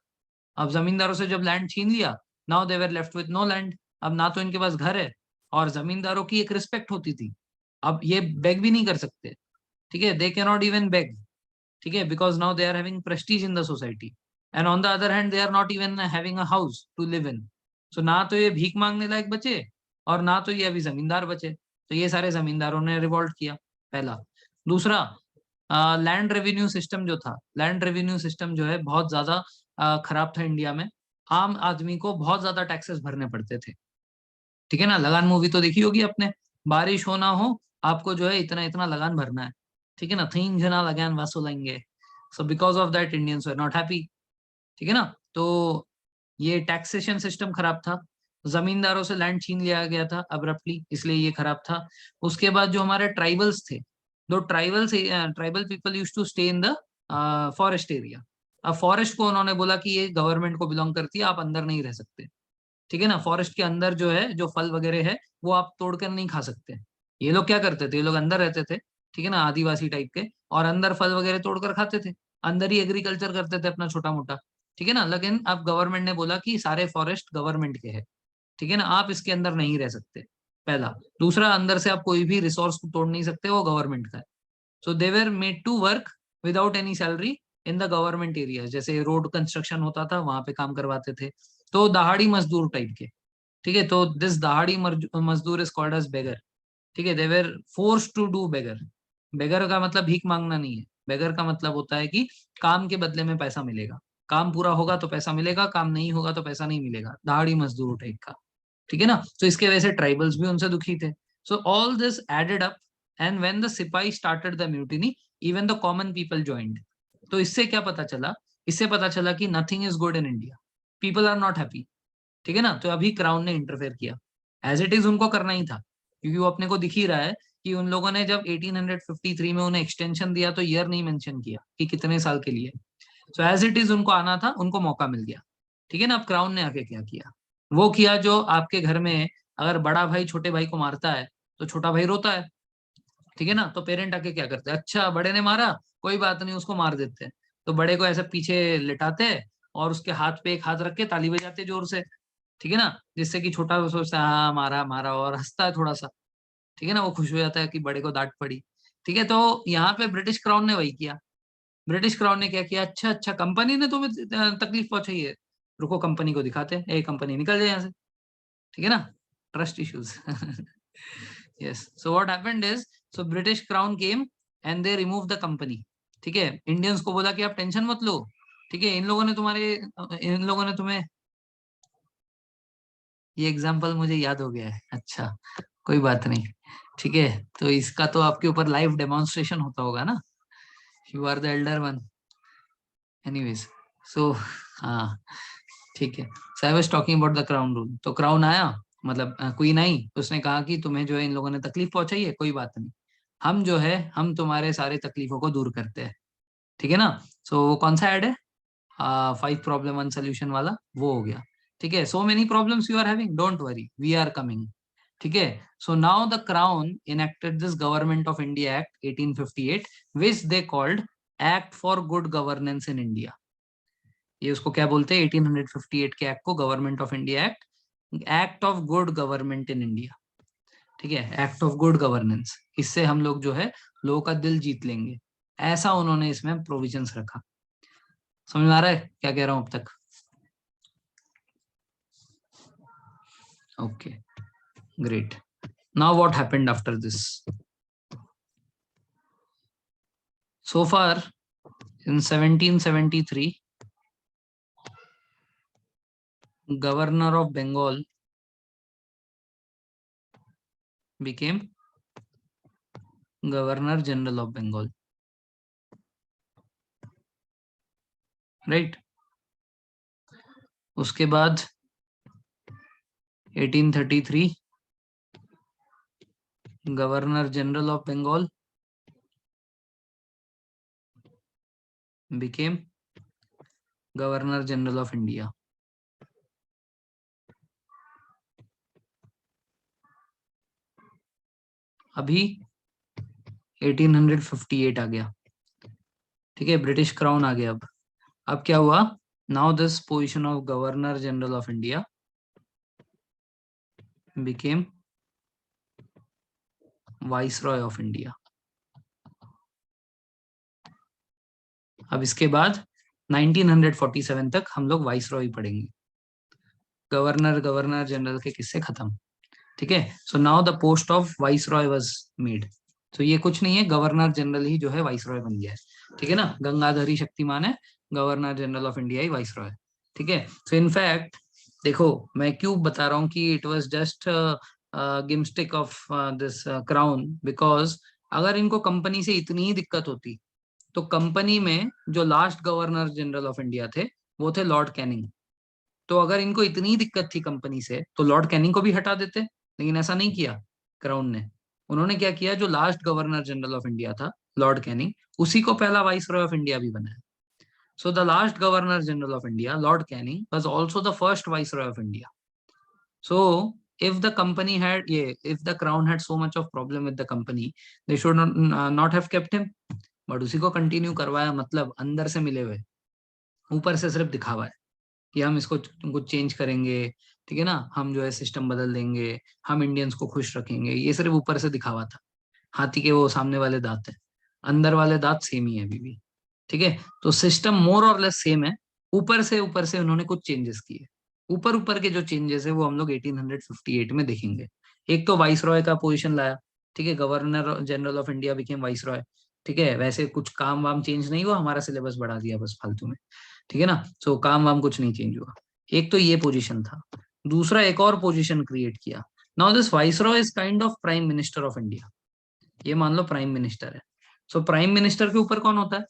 अब जमींदारों से जब लैंड छीन लिया, now they were left with no land. अब ना तो इनके पास घर है, और जमींदारों की एक रिस्पेक्ट होती थी. अब ये बेग भी नहीं कर सकते. ठीक है, they can not even beg. ठीक है, because now they are having prestige in the society. And on the other hand they are not even having a house to live in. So ना तो ये भीख मांगने लायक बचे, और ना तो ये अभी जमींदार बचे. तो ये सारे जमींदारों ने रिवॉल्ट किया, पहला. दूसरा, लैंड रेवेन्यू सिस्टम जो था, लैंड रेवेन्यू सिस्टम जो है बहुत ज्यादा खराब था इंडिया में. आम आदमी को बहुत ज्यादा टैक्सेस भरने पड़ते थे. ठीक है ना, लगान मूवी तो देखी होगी आपने. बारिश हो ना हो, आपको जो है इतना इतना लगान भरना है. ठीक है ना, 3 जना लगान वसूलेंगे. So because of that Indians were not happy. ठीक है ना. तो ये टैक्सेशन सिस्टम खराब था. जमींदारों से लैंड छीन लिया गया था अब्रप्टली, इसलिए ये खराब था. उसके बाद जो हमारे ट्राइबल्स थे, those tribal people use to stay in the forest area. अब फॉरेस्ट को उन्होंने बोला कि ये गवर्नमेंट को बिलोंग करती है, आप अंदर नहीं रह सकते. ठीक है ना, फॉरेस्ट के अंदर जो है जो फल वगैरह है वो आप तोड़कर नहीं खा सकते. ये लोग क्या करते थे, ये लोग अंदर रहते थे, ठीक है ना, आदिवासी टाइप के, और अंदर फल वगैरह तोड़कर खाते थे. अंदर ही एग्रीकल्चर करते थे अपना छोटा मोटा. ठीक है ना. लेकिन अब गवर्नमेंट ने बोला कि सारे फॉरेस्ट गवर्नमेंट के हैं. ठीक है ना, आप इसके अंदर नहीं रह सकते, पहला. दूसरा, अंदर से आप कोई भी रिसोर्स को तोड़ नहीं सकते, वो गवर्नमेंट का है. So they were made to work without any salary in the government area. जैसे रोड कंस्ट्रक्शन होता था, वहां पे काम करवाते थे. तो दहाड़ी मजदूर टाइप के. ठीक है, तो दिस दहाड़ी मजदूर इज कॉल्ड एज बेगर. ठीक है, दे वर फोर्स टू डू बेगर. बेगर का मतलब भीख मांगना नहीं है. बेगर का मतलब होता है कि काम के बदले में पैसा मिलेगा. काम पूरा होगा तो पैसा मिलेगा, काम नहीं होगा तो पैसा नहीं मिलेगा. दहाड़ी मजदूर टाइप का. ठीक है ना. तो इसके वजह से ट्राइबल्स भी उनसे दुखी थे. So all this added up, and when the sipahi started the mutiny, even the common people joined. तो इससे क्या पता चला, इससे पता चला कि nothing is good in India, people are not happy. ठीक है ना. तो अभी क्राउन ने इंटरफेयर किया. एज इट इज उनको करना ही था, क्योंकि वो अपने को दिख ही रहा है कि उन लोगों ने जब 1853 में उन्हें एक्सटेंशन दिया तो ईयर नहीं मेंशन किया कि कितने साल के लिए. सो एज इट इज उनको आना था, उनको मौका मिल गया. ठीक है ना. अब क्राउन ने आके क्या किया, वो किया जो आपके घर में अगर बड़ा भाई छोटे भाई को मारता है तो छोटा भाई रोता है. ठीक है ना. तो पेरेंट आके क्या करते हैं, अच्छा बड़े ने मारा, कोई बात नहीं, उसको मार देते हैं. तो बड़े को ऐसे पीछे लिटाते हैं, और उसके हाथ पे एक हाथ रख के ताली बजाते हैं जोर से. ठीक है ना, जिससे कि छोटा वो सोचता है हाँ मारा मारा, और हंसता है थोड़ा सा. ठीक है ना, वो खुश हो जाता है कि बड़े को डांट पड़ी. ठीक है, तो यहाँ पे ब्रिटिश क्राउन ने वही किया. ब्रिटिश क्राउन ने क्या किया, अच्छा अच्छा कंपनी ने तुम्हें तकलीफ पहुंचाई है, रुको कंपनी को दिखाते हैं, ए कंपनी निकल जाए यहाँ से. ठीक है ना, trust issues. Yes, so what happened is, so British crown came and they remove the company. ठीक है, इंडियंस को बोला कि आप टेंशन मत लो. ठीक है, इन लोगों ने तुम्हें ये एग्जाम्पल मुझे याद हो गया है। अच्छा, कोई बात नहीं। ठीक है, तो इसका तो आपके ऊपर लाइव डेमोन्स्ट्रेशन होता होगा ना, you are the elder one. Anyways, so हाँ, ठीक है। So I was talking about the crown rule. तो क्राउन आया, मतलब क्वीन आई, उसने कहा कि तुम्हें जो है इन लोगों ने तकलीफ पहुंचाई है, कोई बात नहीं, हम जो है हम तुम्हारे सारे तकलीफों को दूर करते हैं। ठीक है ना। सो वो कौन सा ऐड है, 5 प्रॉब्लम 1 सोल्यूशन वाला, वो हो गया। ठीक है, so many problems you are having, don't worry, we are coming. ठीक है। So now the crown enacted this government of India act 1858, which they called act for good governance in India. ये उसको क्या बोलते हैं, 1858 के एक्ट को government of India act, act of good government in India. ठीक है, एक्ट ऑफ गुड गवर्नेंस, इससे हम लोग जो है लोगों का दिल जीत लेंगे, ऐसा उन्होंने इसमें प्रोविजंस रखा। समझ में आ रहा है क्या कह रहा हूं अब तक? Okay, great. Now what happened after this? So far in 1773, governor of Bengal became governor general of Bengal, right? उसके बाद 1833 governor general of Bengal became governor general of India. अभी 1858 आ गया। ठीक है, ब्रिटिश क्राउन आ गया। अब क्या हुआ, now this position of governor general of India became viceroy of India. अब इसके बाद 1947 तक हम लोग वाइसरॉय पढ़ेंगे, गवर्नर गवर्नर जनरल के किस्से खत्म। ठीक है, so now the post of viceroy was made. तो ये कुछ नहीं है, गवर्नर जनरल ही जो है वाइसरॉय बन गया है। ठीक है ना, गंगाधरी शक्तिमान है, governor general of India he viceroy. ठीक है, सो इनफैक्ट देखो, मैं क्यों बता रहा हूँ कि इट वाज जस्ट गिमस्टिक ऑफ दिस क्राउन, बिकॉज अगर इनको कंपनी से इतनी ही दिक्कत होती, तो कंपनी में जो last governor general of India थे, वो थे लॉर्ड कैनिंग। तो अगर इनको इतनी दिक्कत थी कंपनी से, तो लॉर्ड कैनिंग को भी हटा देते, लेकिन ऐसा नहीं किया क्राउन ने। उन्होंने क्या किया, जो last governor general of India था लॉर्ड कैनिंग, उसी को पहला वाइसरॉय ऑफ इंडिया भी बनाया। So the last governor general of India Lord Canning was also the first viceroy of India. So if the company had, yeah, if the crown had so much of problem with the company, they should not have kept him, but उसी को कंटिन्यू करवाया, मतलब अंदर से मिले हुए, ऊपर से सिर्फ दिखावा है कि हम इसको कुछ चेंज करेंगे। ठीक है ना, हम जो है सिस्टम बदल देंगे, हम इंडियंस को खुश रखेंगे, ये सिर्फ ऊपर से दिखावा था। हाथी के वो सामने वाले दांत है, अंदर वाले दांत सेम ही है अभी भी। ठीक है, तो सिस्टम मोर और लेस सेम है, ऊपर से उन्होंने कुछ चेंजेस किए। ऊपर ऊपर के जो चेंजेस है वो हम लोग 1858 में देखेंगे। एक तो वाइस रॉय का पोजीशन लाया। ठीक है, governor general of India became vice Roy. ठीक है, वैसे कुछ काम वाम चेंज नहीं हुआ, हमारा सिलेबस बढ़ा दिया बस फालतू में। ठीक है ना, सो काम वाम कुछ नहीं चेंज हुआ। एक तो ये पोजीशन था। दूसरा एक और पोजीशन क्रिएट किया। Now this viceroy is kind of prime minister of India. ये मान लो प्राइम मिनिस्टर है। सो प्राइम मिनिस्टर के ऊपर कौन होता है,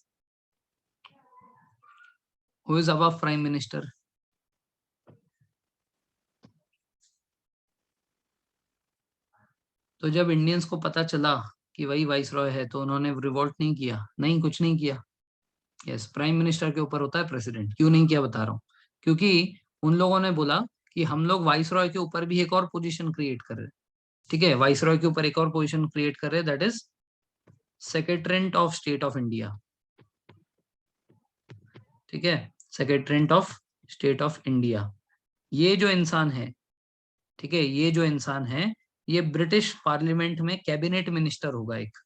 who is above prime minister? तो जब इंडियंस को पता चला कि वही वाइसरॉय है, तो उन्होंने रिवोल्ट नहीं किया, नहीं कुछ नहीं किया। यस, प्राइम मिनिस्टर के ऊपर होता है प्रेसिडेंट। क्यों नहीं किया बता रहा हूँ, क्योंकि उन लोगों ने बोला कि हम लोग वाइसरॉय के ऊपर भी एक और पोजीशन क्रिएट कर रहे हैं। ठीक है, वाइसरॉय के ऊपर एक और पोजीशन क्रिएट कर रहे हैं, that is secretariat of state of India. ठीक है, secretariat of state of India. ये जो इंसान है, ठीक है, ये जो इंसान है, ये ब्रिटिश पार्लियामेंट में कैबिनेट मिनिस्टर होगा एक।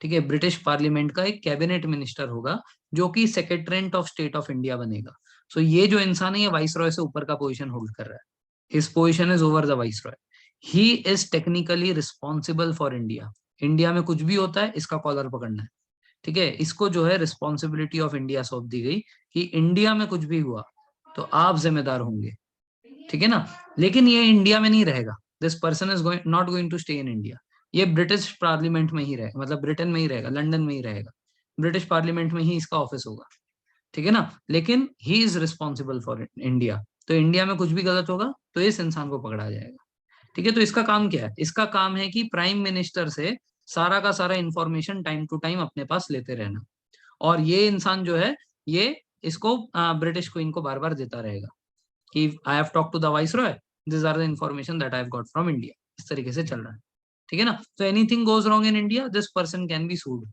ठीक है, ब्रिटिश पार्लियामेंट का एक कैबिनेट मिनिस्टर होगा, जो कि secretariat of state of India बनेगा। सो ये जो इंसान है, ये वाइसरॉय से ऊपर का पोजीशन होल्ड कर रहा है। His position is over the viceroy. He is technically responsible for India. India में कुछ भी होता है, इसका कॉलर पकड़ना है। ठीक है, इसको जो है रिस्पॉन्सिबिलिटी ऑफ इंडिया सौंप दी गई कि इंडिया में कुछ भी हुआ तो आप जिम्मेदार होंगे। ठीक है ना। लेकिन ये इंडिया में नहीं रहेगा, this person is not going to stay in India. ये ब्रिटिश पार्लियामेंट में ही रहेगा, मतलब ब्रिटेन में ही रहेगा, लंदन में ही रहेगा, ब्रिटिश पार्लियामेंट में ही इसका ऑफिस होगा। ठीक है ना। लेकिन he is responsible for India, तो इंडिया में कुछ भी गलत होगा तो इस इंसान को पकड़ा जाएगा। ठीक है। तो इसका काम क्या है? इसका काम है कि प्राइम मिनिस्टर से सारा का सारा इंफॉर्मेशन टाइम टू टाइम अपने पास लेते रहना, और ये इंसान जो है ये इसको ब्रिटिश क्वीन को बार बार देता रहेगा कि I have talk to the viceroy, this are the information that I have got from India. इस तरीके से चल रहा है। ठीक है ना। तो anything goes wrong in India, this person can be sued.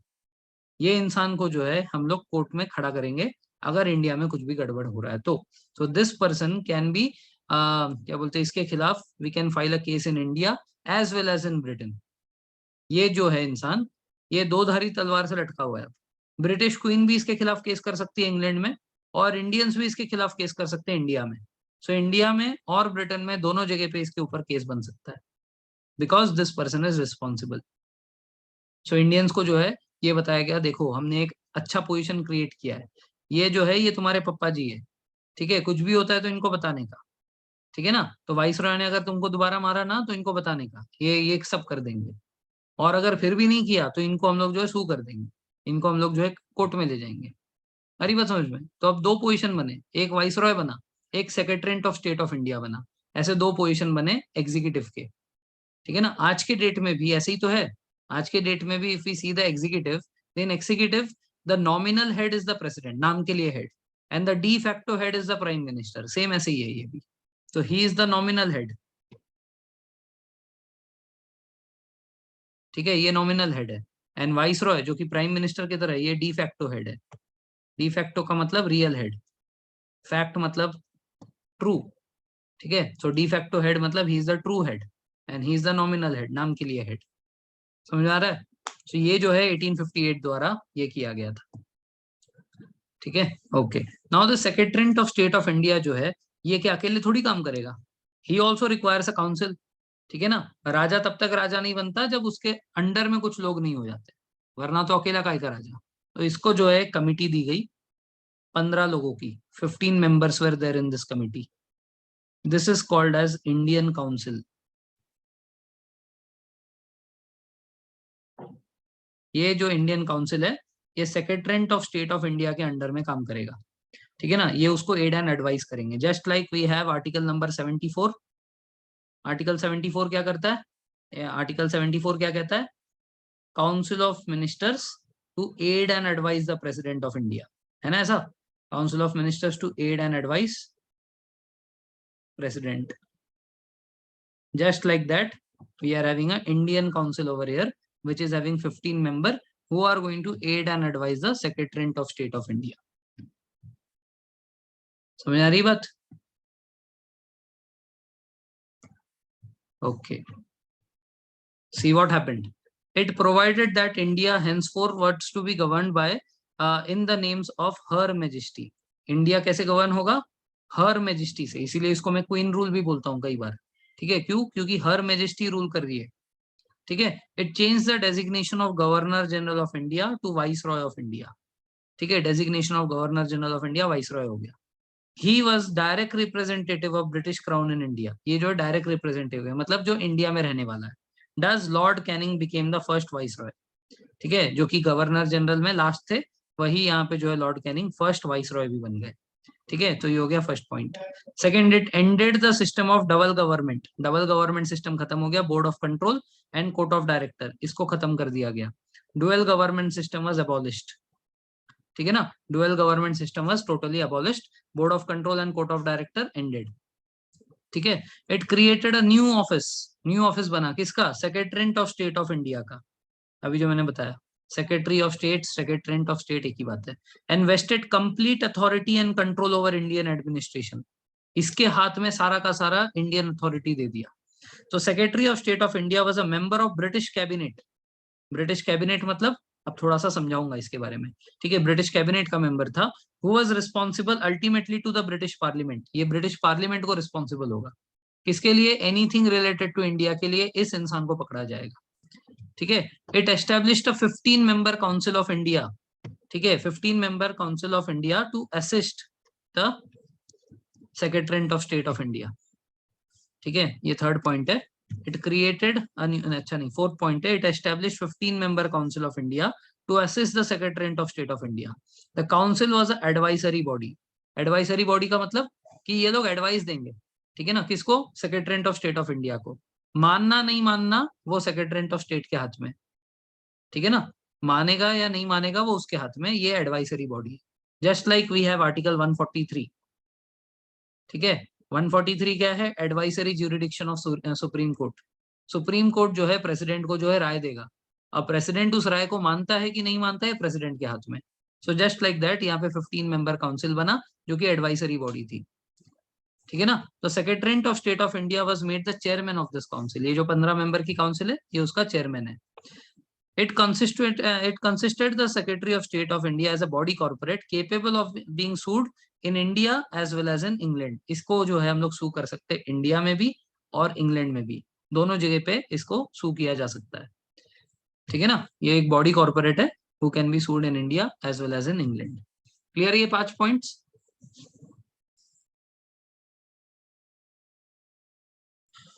ये इंसान को जो है हम लोग कोर्ट में खड़ा करेंगे अगर इंडिया में कुछ भी गड़बड़ हो रहा है तो। So this person can be, क्या बोलते हैं इसके खिलाफ, we can file a case in India as well as in Britain. ये जो है इंसान, ये दो धारी तलवार से लटका हुआ है। ब्रिटिश क्वीन भी इसके खिलाफ केस कर सकती है इंग्लैंड में, और इंडियंस भी इसके खिलाफ केस कर सकते हैं इंडिया में। सो इंडिया में और ब्रिटेन में दोनों जगह पे इसके ऊपर केस बन सकता है, because this person is responsible. So Indians को जो है ये बताया गया, देखो हमने एक अच्छा पोजीशन क्रिएट किया है, ये जो है ये तुम्हारे पप्पा जी है, ठीक है, कुछ भी होता है तो इनको बताने का। ठीक है ना। तो वाइस रॉय ने अगर तुमको दोबारा मारा ना तो इनको बताने का, ये सब कर देंगे। और अगर फिर भी नहीं किया तो इनको हम लोग जो है सू कर देंगे, इनको हम लोग जो है कोर्ट में ले जाएंगे। अरे बात समझ में? तो अब दो पोजीशन बने, एक वाइस रॉय बना, एक secretariat of state of India बना। ऐसे दो पोजीशन बने एग्जीक्यूटिव के। ठीक है ना। आज के डेट में भी ऐसे ही तो है। आज के डेट में भी if we see the executive, then executive, the nominal head is the president, नाम के लिए head, and the de facto head is the prime minister. Same ऐसे ही है ये भी। तो he is the nominal head. ठीक है, ये नॉमिनल हेड है। एंड वाइस रॉय जो कि प्राइम मिनिस्टर की तरह है, ये डी फैक्टो हेड है। डी फैक्टो का मतलब रियल हेड, फैक्ट मतलब ट्रू। ठीक है। सो डी फैक्टो हेड मतलब ही is the true head, and he is the nominal head, नाम के लिए हेड। समझ में आ रहा है? तो ये जो है 1858 द्वारा ये किया गया था। ठीक है। Okay. Now the secretariat of state of India जो है, ये क्या अकेले थोड़ी काम करेगा? He also requires a council. ठीक है ना। राजा तब तक राजा नहीं बनता जब उसके अंडर में कुछ लोग नहीं हो जाते, वरना तो अकेला काय का राजा। तो इसको जो है कमिटी दी गई 15 लोगों की, 15 members were there in this committee. This is called as Indian council. ये जो इंडियन काउंसिल है, ये secretariat of state of India के अंडर में काम करेगा। ठीक है ना। ये उसको एड एंड एडवाइस करेंगे, just like we have article number 74। Article 74 क्या करता है? आर्टिकल 74 क्या कहता है? Council of ministers to aid and advise the president of India, है ना ऐसा? Council of ministers to aid and advise president. Just like that, we are having an Indian council over here, which is having 15 members who are going to aid and advise the Secretariat of State of India. समझ आ रही बात? Okay. See what happened. It provided that India henceforth was to be governed by in the names of Her Majesty. India कैसे गवर्न होगा? Her Majesty से, इसीलिए इसको मैं क्वीन रूल भी बोलता हूँ कई बार। ठीक है, क्यों? क्योंकि Her Majesty रूल कर रही है। ठीक है। It change the designation of governor general of India to viceroy of India. ठीक है, designation of governor general of India viceroy हो गया। He was direct representative of British crown in India. ये जो डायरेक्ट रिप्रेजेंटेटिव है, मतलब जो इंडिया में रहने वाला है। Does Lord Canning became the first vice Roy. ठीक है, जो कि गवर्नर जनरल में लास्ट थे, वही यहाँ पे जो है Lord Canning first vice Roy भी बन गए। ठीक है, तो ये हो गया first point. Second, it ended the system of double government. Double government system खत्म हो गया, board of control and court of director, इसको खत्म कर दिया गया। Dual government system was abolished. ठीक है ना। Dual government system was totally abolished, board of control and court of director ended. ठीक है। It created a new office. New office बना किसका? Secretariat of state of India का। अभी जो मैंने बताया, secretary of state, secretariat of state एक ही बात है। And vested complete authority and control over Indian administration. इसके हाथ में सारा का सारा इंडियन अथॉरिटी दे दिया। तो secretary of state of India was a member of British cabinet. British cabinet मतलब, अब थोड़ा सा समझाऊंगा इसके बारे में। ठीक है, ब्रिटिश कैबिनेट का मेंबर था, who was responsible ultimately to the British parliament. ये ब्रिटिश पार्लियामेंट को रिस्पॉन्सिबल होगा किसके लिए? एनीथिंग रिलेटेड टू इंडिया के लिए इस इंसान को पकड़ा जाएगा। ठीक है। It established a 15 member council of India. ठीक है, 15 member council of India to assist the secretariat of state of India. ठीक है, ये थर्ड पॉइंट है। इट क्रिएटेड, अच्छा नहीं, फोर्थ पॉइंट है, it establish 15 member council of India to assist the secretariat of state of India. The council was a advisory body. Advisory body का मतलब कि ये लोग एडवाइस देंगे, ठीक है ना, किसको? Secretariat of state of India को। मानना नहीं मानना वो सेक्रेटरीट ऑफ स्टेट के हाथ में, ठीक है ना, मानेगा या नहीं मानेगा वो उसके हाथ में, ये advisory body. Just like we have article 143, ठीक है। 143 क्या है? Advisory jurisdiction of supreme court. Supreme court जो है प्रेसिडेंट को जो है राय देगा। अब प्रेसिडेंट उस राय को मानता है कि नहीं मानता है, प्रेसिडेंट के हाथ में। सो जस्ट लाइक दैट यहाँ पे 15 मेंबर काउंसिल बना जो कि एडवाइजरी बॉडी थी, ठीक है ना। तो secretariat of state of India was made the chairman of this council. ये जो 15 मेंबर की काउंसिल है ये उसका चेयरमैन है। It consisted the Secretary of State of India as a body corporate capable of being sued in India as well as in England। इसको जो है हम लोग सू कर सकते हैं इंडिया में भी और इंग्लैंड में भी, दोनों जगह पे इसको सू किया जा सकता है, ठीक है ना। ये एक बॉडी कॉर्पोरेट है who can be sued in India as well as in England. Clear ये 5 points?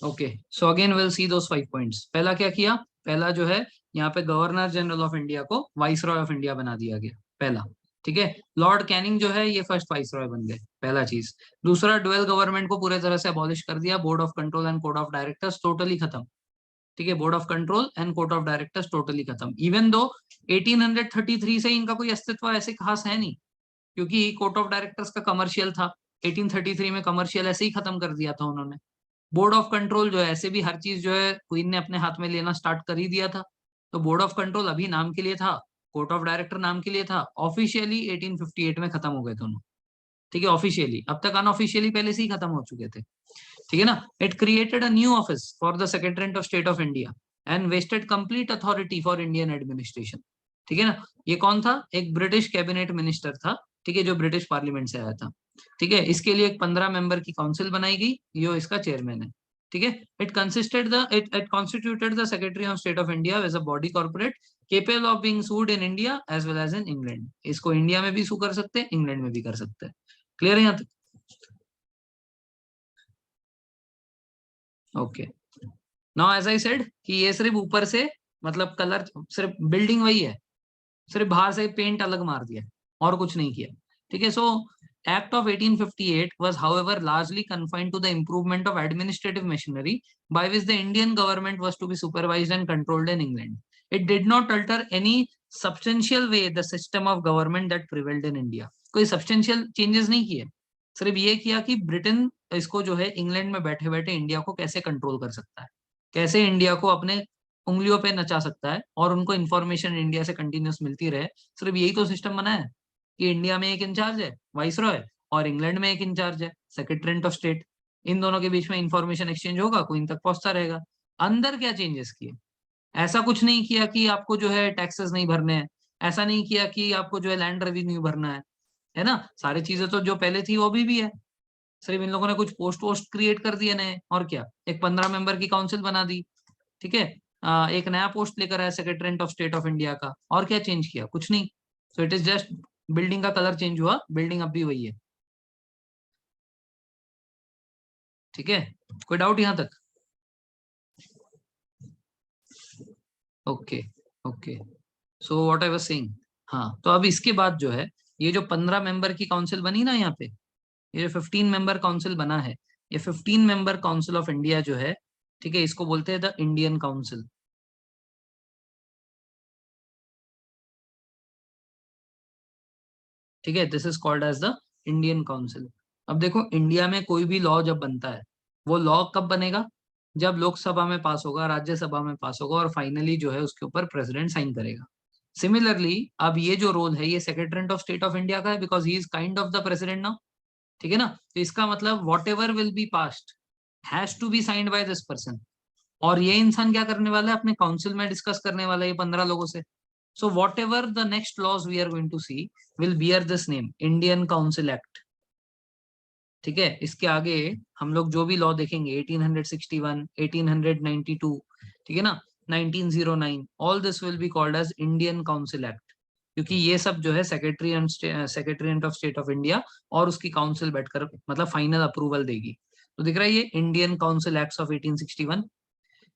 Okay, so again will see those 5 points. पहला क्या किया? पहला जो है यहाँ पे गवर्नर जनरल ऑफ इंडिया को वाइस रॉय ऑफ इंडिया बना दिया गया, पहला, ठीक है। लॉर्ड कैनिंग जो है ये फर्स्ट वाइस रॉय बन गए, पहला चीज। दूसरा, डुअल गवर्नमेंट को पूरे तरह से अबॉलिश कर दिया। Board of control and court of directors totally खत्म, ठीक है। Board of control and court of directors totally खत्म। इवन दो 1833 से इनका कोई अस्तित्व ऐसे खास है नहीं, क्योंकि कोर्ट ऑफ डायरेक्टर्स का कमर्शियल था। 1833 में कमर्शियल ऐसे ही खत्म कर दिया था उन्होंने। बोर्ड ऑफ कंट्रोल जो है ऐसे भी हर चीज जो है क्वीन ने अपने हाथ में लेना स्टार्ट कर ही दिया था। तो बोर्ड ऑफ कंट्रोल अभी नाम के लिए था, कोर्ट ऑफ डायरेक्टर नाम के लिए था। ऑफिशियली 1858 में खत्म हो गए दोनों, ठीक है, ऑफिशियली। अब तक अनऑफिशियली पहले से ही खत्म हो चुके थे, ठीक है ना। It created a new office for the secretariat of state of India and vested complete authority for Indian administration, ठीक है ना। ये कौन था? एक ब्रिटिश कैबिनेट मिनिस्टर था, ठीक है, जो ब्रिटिश पार्लियामेंट से आया था, ठीक है। इसके लिए एक 15 मेंबर की काउंसिल बनाई गई, यो इसका चेयरमैन है, ठीक है। It constituted the secretary of state of India as a body corporate capable of being sued in India as well as in England. इसको इंडिया में भी सू कर सकते हैं, इंग्लैंड में भी कर सकते हैं। क्लियर है यहाँ तक? Okay, now as I said कि ये सिर्फ ऊपर से मतलब कलर, सिर्फ बिल्डिंग वही है, सिर्फ बाहर से पेंट अलग मार दिया और कुछ नहीं किया, ठीक है। सो act of 1858 was however largely confined to the improvement of administrative machinery by which the Indian government was to be supervised and controlled in England. It did not alter any substantial way the system of government that prevailed in India। कोई substantial changes नहीं किए, सिर्फ ये किया कि ब्रिटेन इसको जो है इंग्लैंड में बैठे बैठे इंडिया को कैसे कंट्रोल कर सकता है, कैसे इंडिया को अपने उंगलियों पे नचा सकता है और उनको इन्फॉर्मेशन इंडिया से कंटिन्यूस मिलती रहे। सिर्फ यही तो सिस्टम बना है कि इंडिया में एक इंचार्ज है वाइस रॉय और इंग्लैंड में एक इंचार्ज है सेक्रेटरीट ऑफ स्टेट। इन दोनों के बीच में इंफॉर्मेशन एक्सचेंज होगा, क्वीन तक पहुंचता रहेगा। अंदर क्या चेंजेस किए? ऐसा कुछ नहीं किया कि आपको जो है टैक्सेस नहीं भरने हैं, ऐसा नहीं किया कि आपको जो है लैंड रेवेन्यू भरना है ना। सारी चीजें तो जो पहले थी वो भी है, सिर्फ इन लोगों ने कुछ पोस्ट वोस्ट क्रिएट कर दिए नए, और क्या, एक 15 मेंबर की काउंसिल बना दी, ठीक है। एक नया पोस्ट लेकर आया secretariat of state of India का, और क्या चेंज किया? कुछ नहीं। सो इट इज जस्ट बिल्डिंग का कलर चेंज हुआ, बिल्डिंग अब भी वही है, ठीक है। कोई डाउट यहाँ तक? Okay, okay, so what I was saying, हाँ, तो अब इसके बाद जो है ये जो 15 मेंबर की काउंसिल बनी ना यहाँ पे, ये जो 15 मेंबर काउंसिल बना है, ये 15 मेंबर काउंसिल ऑफ इंडिया जो है, ठीक है, इसको बोलते हैं द इंडियन काउंसिल, ठीक है। This is called as the Indian council. अब देखो इंडिया में कोई भी लॉ जब बनता है, वो लॉ कब बनेगा? जब लोकसभा में पास होगा, राज्यसभा में पास होगा और फाइनली जो है उसके ऊपर प्रेसिडेंट साइन करेगा। सिमिलरली अब ये जो रोल है ये secretariat of state of India का है, because he is kind of the president now, ठीक है ना। तो इसका मतलब whatever will be passed has to be signed by this person. और ये इंसान क्या करने वाला है? अपने काउंसिल में डिस्कस करने वाला है ये 15 लोगों से। So whatever the next laws we are going to see will bear this name Indian council act, ठीक है। इसके आगे हम लोग जो भी लॉ देखेंगे 1861, 1892, ठीक है ना, 1909, all this will be called as Indian council act, क्योंकि ये सब जो है secretariat of state of India और उसकी काउंसिल बैठकर मतलब फाइनल अप्रूवल देगी। तो दिख रहा है ये इंडियन काउंसिल एक्ट्स ऑफ 1861।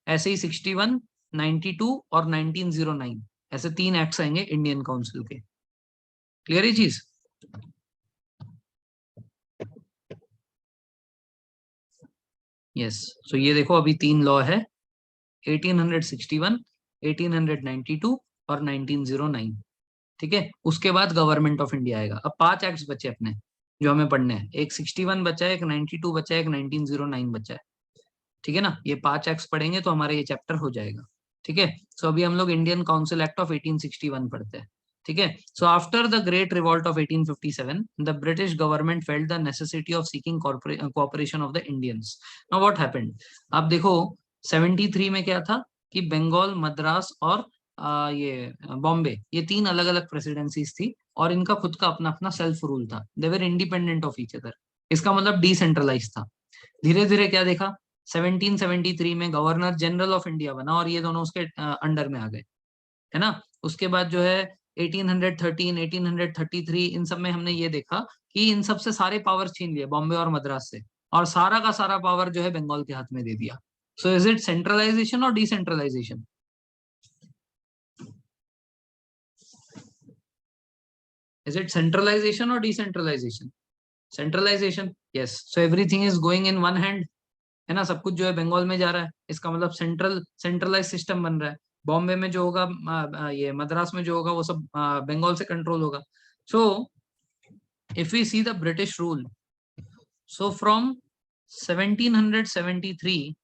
ऐसे ही 61, 92 और 1909 ऐसे 3 एक्ट्स आएंगे इंडियन काउंसिल के। क्लियर है चीज? यस। सो ये देखो अभी 3 लॉ है, 1861, 1892 और 1909। ठीक है, उसके बाद गवर्नमेंट ऑफ इंडिया आएगा। अब 5 एक्ट्स बचे अपने जो हमें पढ़ने हैं। एक 61 बचा है, एक 92 बचा है, एक 1909 बचा है। ठीक है ना, ये 5 एक्ट्स पढ़ेंगे तो हमारा ये चैप्टर हो जाएगा। ठीक है, सो अभी हम लोग इंडियन काउंसिल एक्ट ऑफ 1861 पढ़ते हैं। ठीक है, so after the great revolt of 1857 the British government felt the necessity of seeking cooperation of the Indians. Now what happened? आप देखो 73 में क्या था कि बंगाल, मद्रास और ये बॉम्बे, ये 3 अलग अलग प्रेसिडेंसीज थी और इनका खुद का अपना अपना सेल्फ रूल था। दे वर इंडिपेंडेंट ऑफ ईच अदर। इसका मतलब डिसेंट्रलाइज था। धीरे धीरे क्या देखा, 1773 में गवर्नर जनरल ऑफ इंडिया बना और ये दोनों उसके अंडर में आ गए, है ना। उसके बाद जो है 1813, 1833 इन सब में हमने ये देखा कि इन सब से सारे पावर छीन लिए बॉम्बे और मद्रास से, और सारा का सारा पावर जो है बंगाल के हाथ में दे दिया। सो इज इट सेंट्रलाइजेशन और डिसेंट्रलाइजेशन? इज इट सेंट्रलाइजेशन और decentralization? Centralization, yes. So everything is going in one hand, है ना। सब कुछ जो है बंगाल में जा रहा है, इसका मतलब सेंट्रलाइज सिस्टम बन रहा है। बॉम्बे में जो होगा, ये मद्रास में जो होगा वो सब बंगाल से कंट्रोल होगा। So if we see the British rule, so from 1773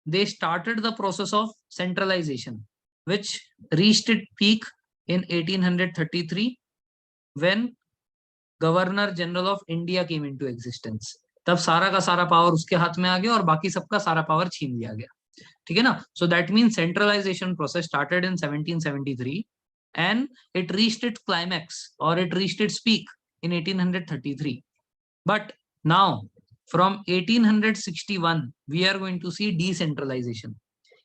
they started the process of centralization which reached its peak in 1833 when governor general of India came into existence. तब सारा का सारा पावर उसके हाथ में आ गया और बाकी सबका सारा पावर छीन लिया गया। ठीक है ना। So that mean centralisation process started in 1773 and it reached its climax और it reached its peak in 1833। But now from 1861 we are going to see decentralisation.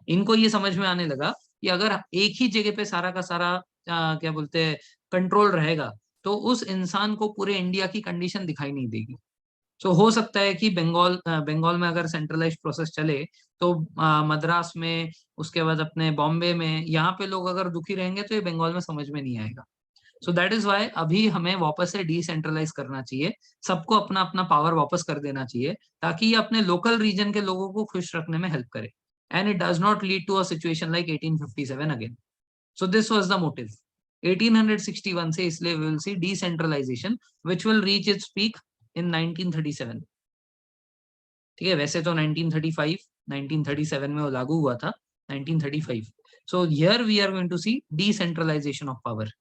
इनको ये समझ में आने लगा कि अगर एक ही जगह पे सारा का सारा क्या बोलते हैं कंट्रोल रहेगा तो उस इंसान को पूरे इंडिया की कंडीशन दिखाई नहीं देगी। सो हो सकता है कि बंगाल में अगर सेंट्रलाइज प्रोसेस चले तो मद्रास में, उसके बाद अपने बॉम्बे में, यहाँ पे लोग अगर दुखी रहेंगे तो ये बंगाल में समझ में नहीं आएगा। सो दैट इज वाई अभी हमें वापस से डिसेंट्रलाइज करना चाहिए, सबको अपना अपना पावर वापस कर देना चाहिए ताकि ये अपने लोकल रीजन के लोगों को खुश रखने में हेल्प करे and it does not lead to a situation like 1857 again. So this was the motive 1861 से, इसलिए we will see decentralization which will reach its peak in 1937। ठीक है, वैसे तो 1935, 1937 में वो लागू हुआ था, 1935। So here we are going to see decentralization of power.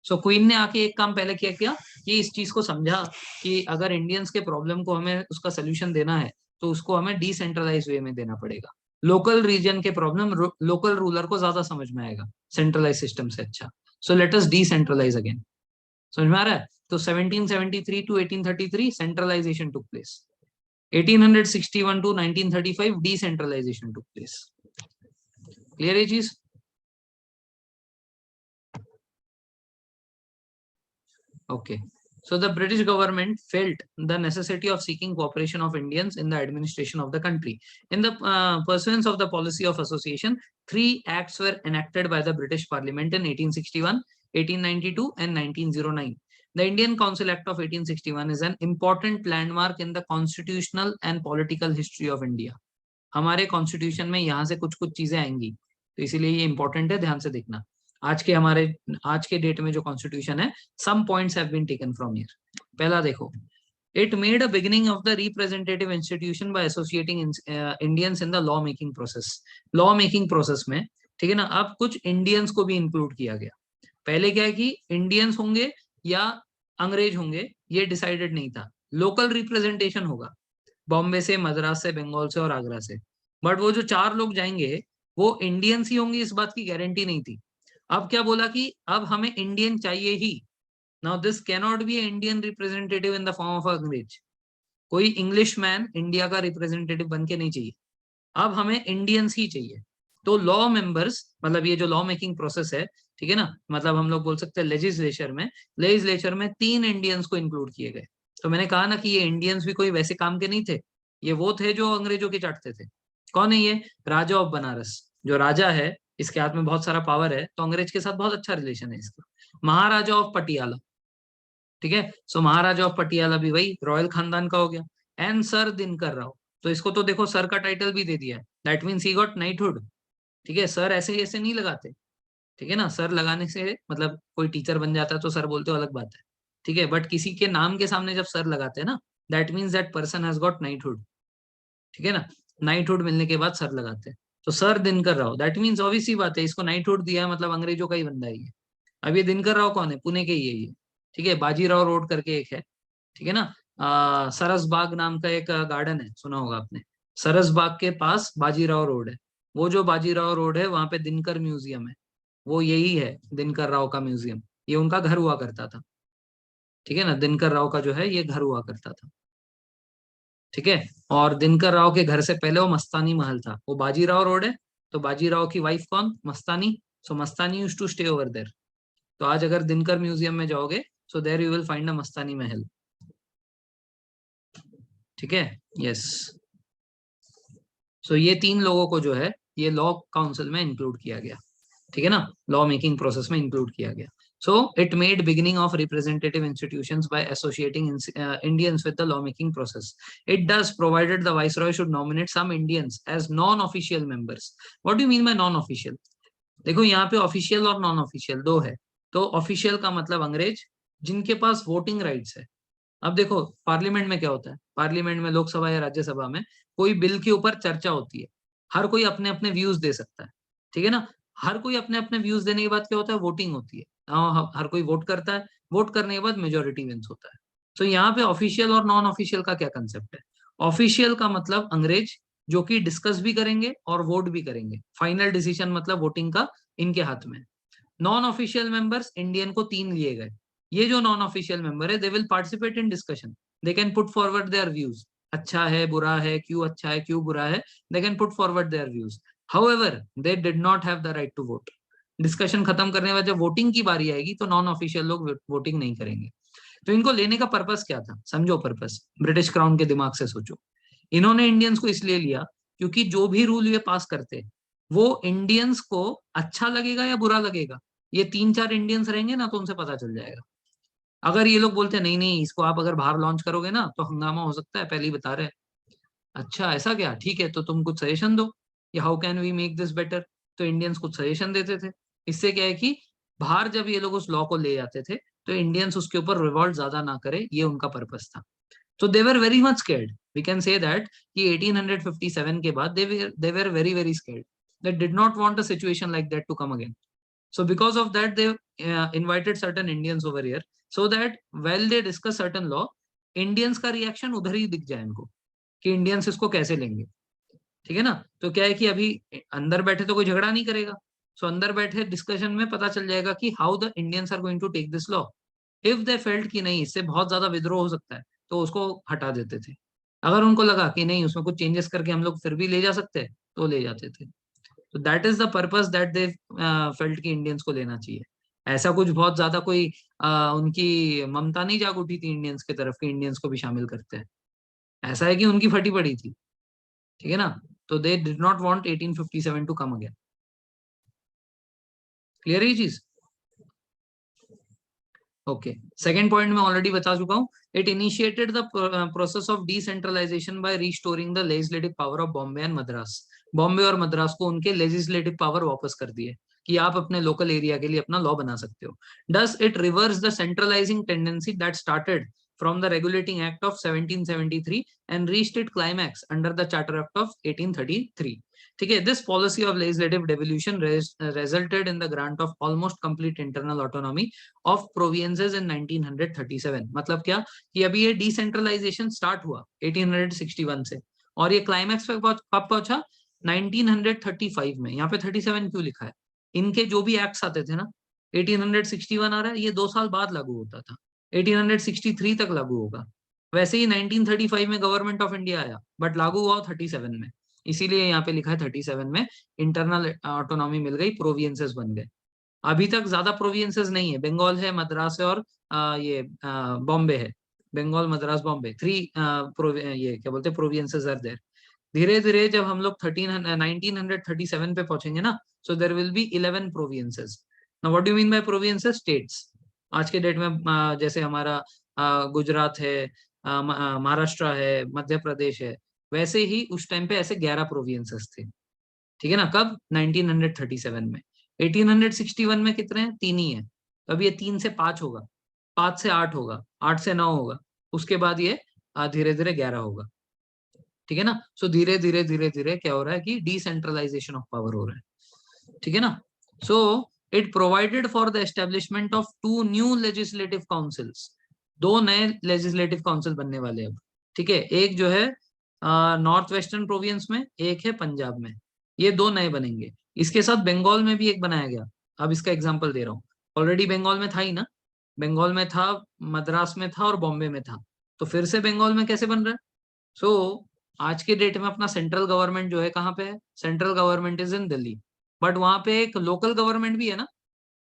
So queen ने आके एक काम पहले किया, क्या कि इस चीज को समझा कि अगर इंडियंस के प्रॉब्लम को हमें उसका सोल्यूशन देना है तो उसको हमें डिसेंट्रलाइज वे में देना पड़ेगा। लोकल रीजन के प्रॉब्लम लोकल रूलर को ज्यादा समझ में आएगा सेंट्रलाइज सिस्टम से अच्छा। So let us decentralize again. समझ में आ रहा है? तो 1773 to 1833 centralization took place, 1861 to 1935 decentralization took place. Clear है चीज? Okay. So the British government felt the necessity of seeking cooperation of Indians in the administration of the country. In the pursuance of the policy of association, 3 acts were enacted by the British Parliament in 1861, 1892 and 1909. The Indian Council Act of 1861 is an important landmark in the constitutional and political history of India. हमारे कॉन्स्टिट्यूशन में यहाँ से कुछ कुछ चीजें आएंगी तो इसीलिए ये इंपॉर्टेंट है, ध्यान से देखना। आज के डेट में जो कॉन्स्टिट्यूशन है, some points have been taken from here. पहला देखो, it made a beginning of the representative institution by associating Indians in the law making process. Law making process में, ठीक है ना, अब कुछ इंडियंस को भी इंक्लूड किया गया। पहले क्या है कि इंडियंस होंगे या अंग्रेज होंगे ये डिसाइडेड नहीं था, लोकल रिप्रेजेंटेशन होगा बॉम्बे से, मद्रास से, बंगाल से और आगरा से। बट वो जो 4 लोग जाएंगे वो इंडियंस ही होंगे, इस बात की गारंटी नहीं थी। अब क्या बोला कि अब हमें इंडियन चाहिए ही। Now this cannot be Indian representative in the form of अंग्रेज। कोई इंग्लिश मैन इंडिया का रिप्रेजेंटेटिव बन के नहीं चाहिए, अब हमें इंडियंस ही चाहिए। तो लॉ मेंबर्स, मतलब ये जो लॉ मेकिंग प्रोसेस है, ठीक है ना, मतलब हम लोग बोल सकते हैं लेजिस्लेचर में 3 इंडियंस को इंक्लूड किए गए। तो मैंने कहा ना कि ये इंडियंस भी कोई वैसे काम के नहीं थे, ये वो थे जो अंग्रेजों के चाटते थे। कौन है ये? राजा ऑफ बनारस। जो राजा है इसके हाथ में बहुत सारा पावर है, तो अंग्रेज के साथ बहुत अच्छा रिलेशन है इसका। महाराजा ऑफ पटियाला, ठीक है। सो महाराजा ऑफ पटियाला भी वही रॉयल खानदान का हो गया। एंड सर दिनकर राव, तो इसको तो देखो सर का टाइटल भी दे दिया है, that means he got knighthood. ठीक है, सर ऐसे ऐसे नहीं लगाते, ठीक है ना। सर लगाने से मतलब कोई टीचर बन जाता है तो सर बोलते हो अलग बात है, ठीक है, बट किसी के नाम के सामने जब सर लगाते हैं ना, that means that person has got knighthood, ठीक है ना। नाइटहुड मिलने के बाद सर लगाते हैं। तो sir Dinkar Rao, that means obvious सी बात है, इसको नाइटहुड दिया है मतलब अंग्रेजों का ही बंदा ही है। अब ये दिनकर राव कौन है? पुणे के ही है ये, ठीक है। बाजीराव रोड करके एक है, ठीक है ना। सरस बाग नाम का एक गार्डन है, सुना होगा आपने। सरस बाग के पास बाजीराव रोड है। वो जो बाजीराव रोड है वहां पे दिनकर म्यूजियम है, वो यही है दिनकर राव का म्यूजियम। ये उनका घर हुआ करता था, ठीक है ना। दिनकर राव का जो है ये घर हुआ करता था, ठीक है। और दिनकर राव के घर से पहले वो मस्तानी महल था, वो बाजीराव रोड है। तो बाजीराव की वाइफ कौन? Mastani. So Mastani used to stay over there. तो आज अगर दिनकर म्यूजियम में जाओगे, so there you will find a Mastani Mahal, ठीक है। यस। सो ये तीन लोगों को जो है ये लॉ काउंसिल में इंक्लूड किया गया, ठीक है ना, लॉ मेकिंग प्रोसेस में इंक्लूड किया गया। So it made beginning of representative institutions by associating Indians with the law making process. It does provided the viceroy should nominate some Indians as non official members. What do you mean by non official? देखो यहाँ पे ऑफिशियल और नॉन ऑफिशियल दो है। तो ऑफिशियल का मतलब अंग्रेज जिनके पास वोटिंग राइट्स है। अब देखो पार्लियामेंट में क्या होता है, पार्लियामेंट में लोकसभा या राज्यसभा में कोई बिल के ऊपर चर्चा होती है, हर कोई अपने अपने व्यूज दे सकता है, ठीक है ना। हर कोई अपने अपने व्यूज देने के बाद क्या होता है? वोटिंग होती है। हर कोई वोट करता है, वोट करने के बाद मेजोरिटी विंस होता है। तो यहाँ पे ऑफिशियल और नॉन ऑफिशियल का क्या कंसेप्ट है? ऑफिशियल का मतलब अंग्रेज जो कि डिस्कस भी करेंगे और वोट भी करेंगे, फाइनल डिसीजन मतलब वोटिंग का इनके हाथ में। नॉन ऑफिशियल मेंबर्स इंडियन को तीन लिए गए। ये जो नॉन ऑफिशियल मेंबर है they will participate in discussion, they can put forward their views, अच्छा है बुरा है, क्यों अच्छा है क्यों बुरा है, they can put forward their views. However they did not have the right to vote. Discussion खत्म करने के बाद जब वोटिंग की बारी आएगी तो नॉन ऑफिशियल लोग वोटिंग नहीं करेंगे। तो इनको लेने का पर्पस क्या था? समझो पर्पस, ब्रिटिश क्राउन के दिमाग से सोचो। इन्होंने इंडियंस को इसलिए लिया क्योंकि जो भी रूल ये पास करते वो इंडियंस को अच्छा लगेगा या बुरा लगेगा, ये तीन चार इंडियंस रहेंगे ना तो उनसे पता चल जाएगा। अगर ये लोग बोलते नहीं नहीं इसको आप अगर बाहर लॉन्च करोगे ना तो हंगामा हो सकता है, पहले ही बता रहे हैं। अच्छा ऐसा क्या, ठीक है तो तुम कुछ सजेशन दो कि how can we make this better. तो इंडियंस कुछ सजेशन देते थे। इससे क्या है कि बाहर जब ये लोग उस लॉ को ले जाते थे तो इंडियंस उसके ऊपर रिवॉल्ट ज्यादा ना करे, ये उनका पर्पस था। तो they were very much scared, we can say that कि 1857 के बाद they were very very scared, they did not want a situation like that to come again. So because of that, they invited certain Indians over here so that while they discuss certain law, Indians का रिएक्शन उधर ही दिख जाए इनको कि इंडियंस इसको कैसे लेंगे, ठीक है ना। तो क्या है कि अभी अंदर बैठे तो कोई झगड़ा नहीं करेगा, सो अंदर बैठे डिस्कशन में पता चल जाएगा कि how the Indians are going to take this law. If they felt कि नहीं इससे बहुत ज्यादा विद्रोह हो सकता है तो उसको हटा देते थे। अगर उनको लगा कि नहीं उसमें कुछ चेंजेस करके हम लोग फिर भी ले जा सकते हैं तो ले जाते थे। तो that is the purpose that they felt कि इंडियंस को लेना चाहिए। ऐसा कुछ बहुत ज्यादा कोई उनकी ममता नहीं जाग उठी थी इंडियंस की तरफ कि इंडियंस को भी शामिल करते हैं। ऐसा है कि उनकी फटी पड़ी थी, ठीक है ना। तो they did not want 1857 to come again. Clear है ये चीज? ओके। सेकेंड पॉइंट में ऑलरेडी बता चुका हूँ। It initiated the process of decentralization by restoring the legislative power of Bombay and Madras. Bombay और मद्रास को उनके लेजिस्लेटिव पावर वापस कर दिए कि आप अपने लोकल एरिया के लिए अपना लॉ बना सकते हो। Does it reverse the centralising tendency that started from the Regulating Act of 1773 and reached its climax under the Charter Act of 1833. ठीक है, this policy of legislative devolution resulted in the grant of almost complete internal autonomy of provinces in 1937। मतलब क्या कि अभी ये डिसेंट्रलाइजेशन स्टार्ट हुआ 1861 से और ये क्लाइमैक्स पे कब पहुंचा? 1935 में। यहाँ पे 37 क्यों लिखा है? इनके जो भी एक्ट्स आते थे ना, 1861 आ रहा है, ये 2 साल बाद लागू होता था, 1863 तक लागू होगा। वैसे ही 1935 में गवर्नमेंट ऑफ इंडिया आया बट लागू हुआ 37 में, इसीलिए यहाँ पे लिखा है 37 में इंटरनल ऑटोनॉमी मिल गई, प्रोविंसेस बन गए। अभी तक ज्यादा प्रोविंसेस नहीं है, बंगाल है, मद्रास है और ये बॉम्बे है, बंगाल, मद्रास, बॉम्बे, 3 ये क्या बोलते हैं प्रोविंसेस आर देयर। धीरे धीरे जब हम लोग 1937 पे पहुंचेंगे ना, so there will be 11 provinces. Now what do you mean by provinces? States. आज के डेट में जैसे हमारा गुजरात है, महाराष्ट्र है, मध्य प्रदेश है, वैसे ही उस टाइम पे ऐसे 11 प्रोविंसेस थे। ठीक है ना? कब? 1937 में। 1861 में कितने हैं? 3 ही है। तो अब ये 3 से 5 होगा, 5 से 8 होगा, 8 से 9 होगा, उसके बाद ये धीरे धीरे 11 होगा। ठीक है ना? सो धीरे धीरे धीरे धीरे क्या हो रहा है कि डिसेंट्रलाइजेशन ऑफ पावर हो रहा है। ठीक है ना? So it provided for the establishment of 2 new legislative councils. 2 नए लेजिस्लेटिव काउंसिल बनने वाले हैं अब। ठीक है? एक जो है नॉर्थ वेस्टर्न प्रोविंस में, एक है पंजाब में। ये 2 नए बनेंगे। इसके साथ बंगाल में भी एक बनाया गया। अब इसका एग्जाम्पल दे रहा हूँ। ऑलरेडी बंगाल में था ही ना, बंगाल में था, मद्रास में था और बॉम्बे में था। तो फिर से बंगाल में कैसे बन रहा है? सो आज के डेट में अपना सेंट्रल गवर्नमेंट जो है कहाँ पे है? Central government is in Delhi. But वहां पे एक लोकल गवर्नमेंट भी है ना,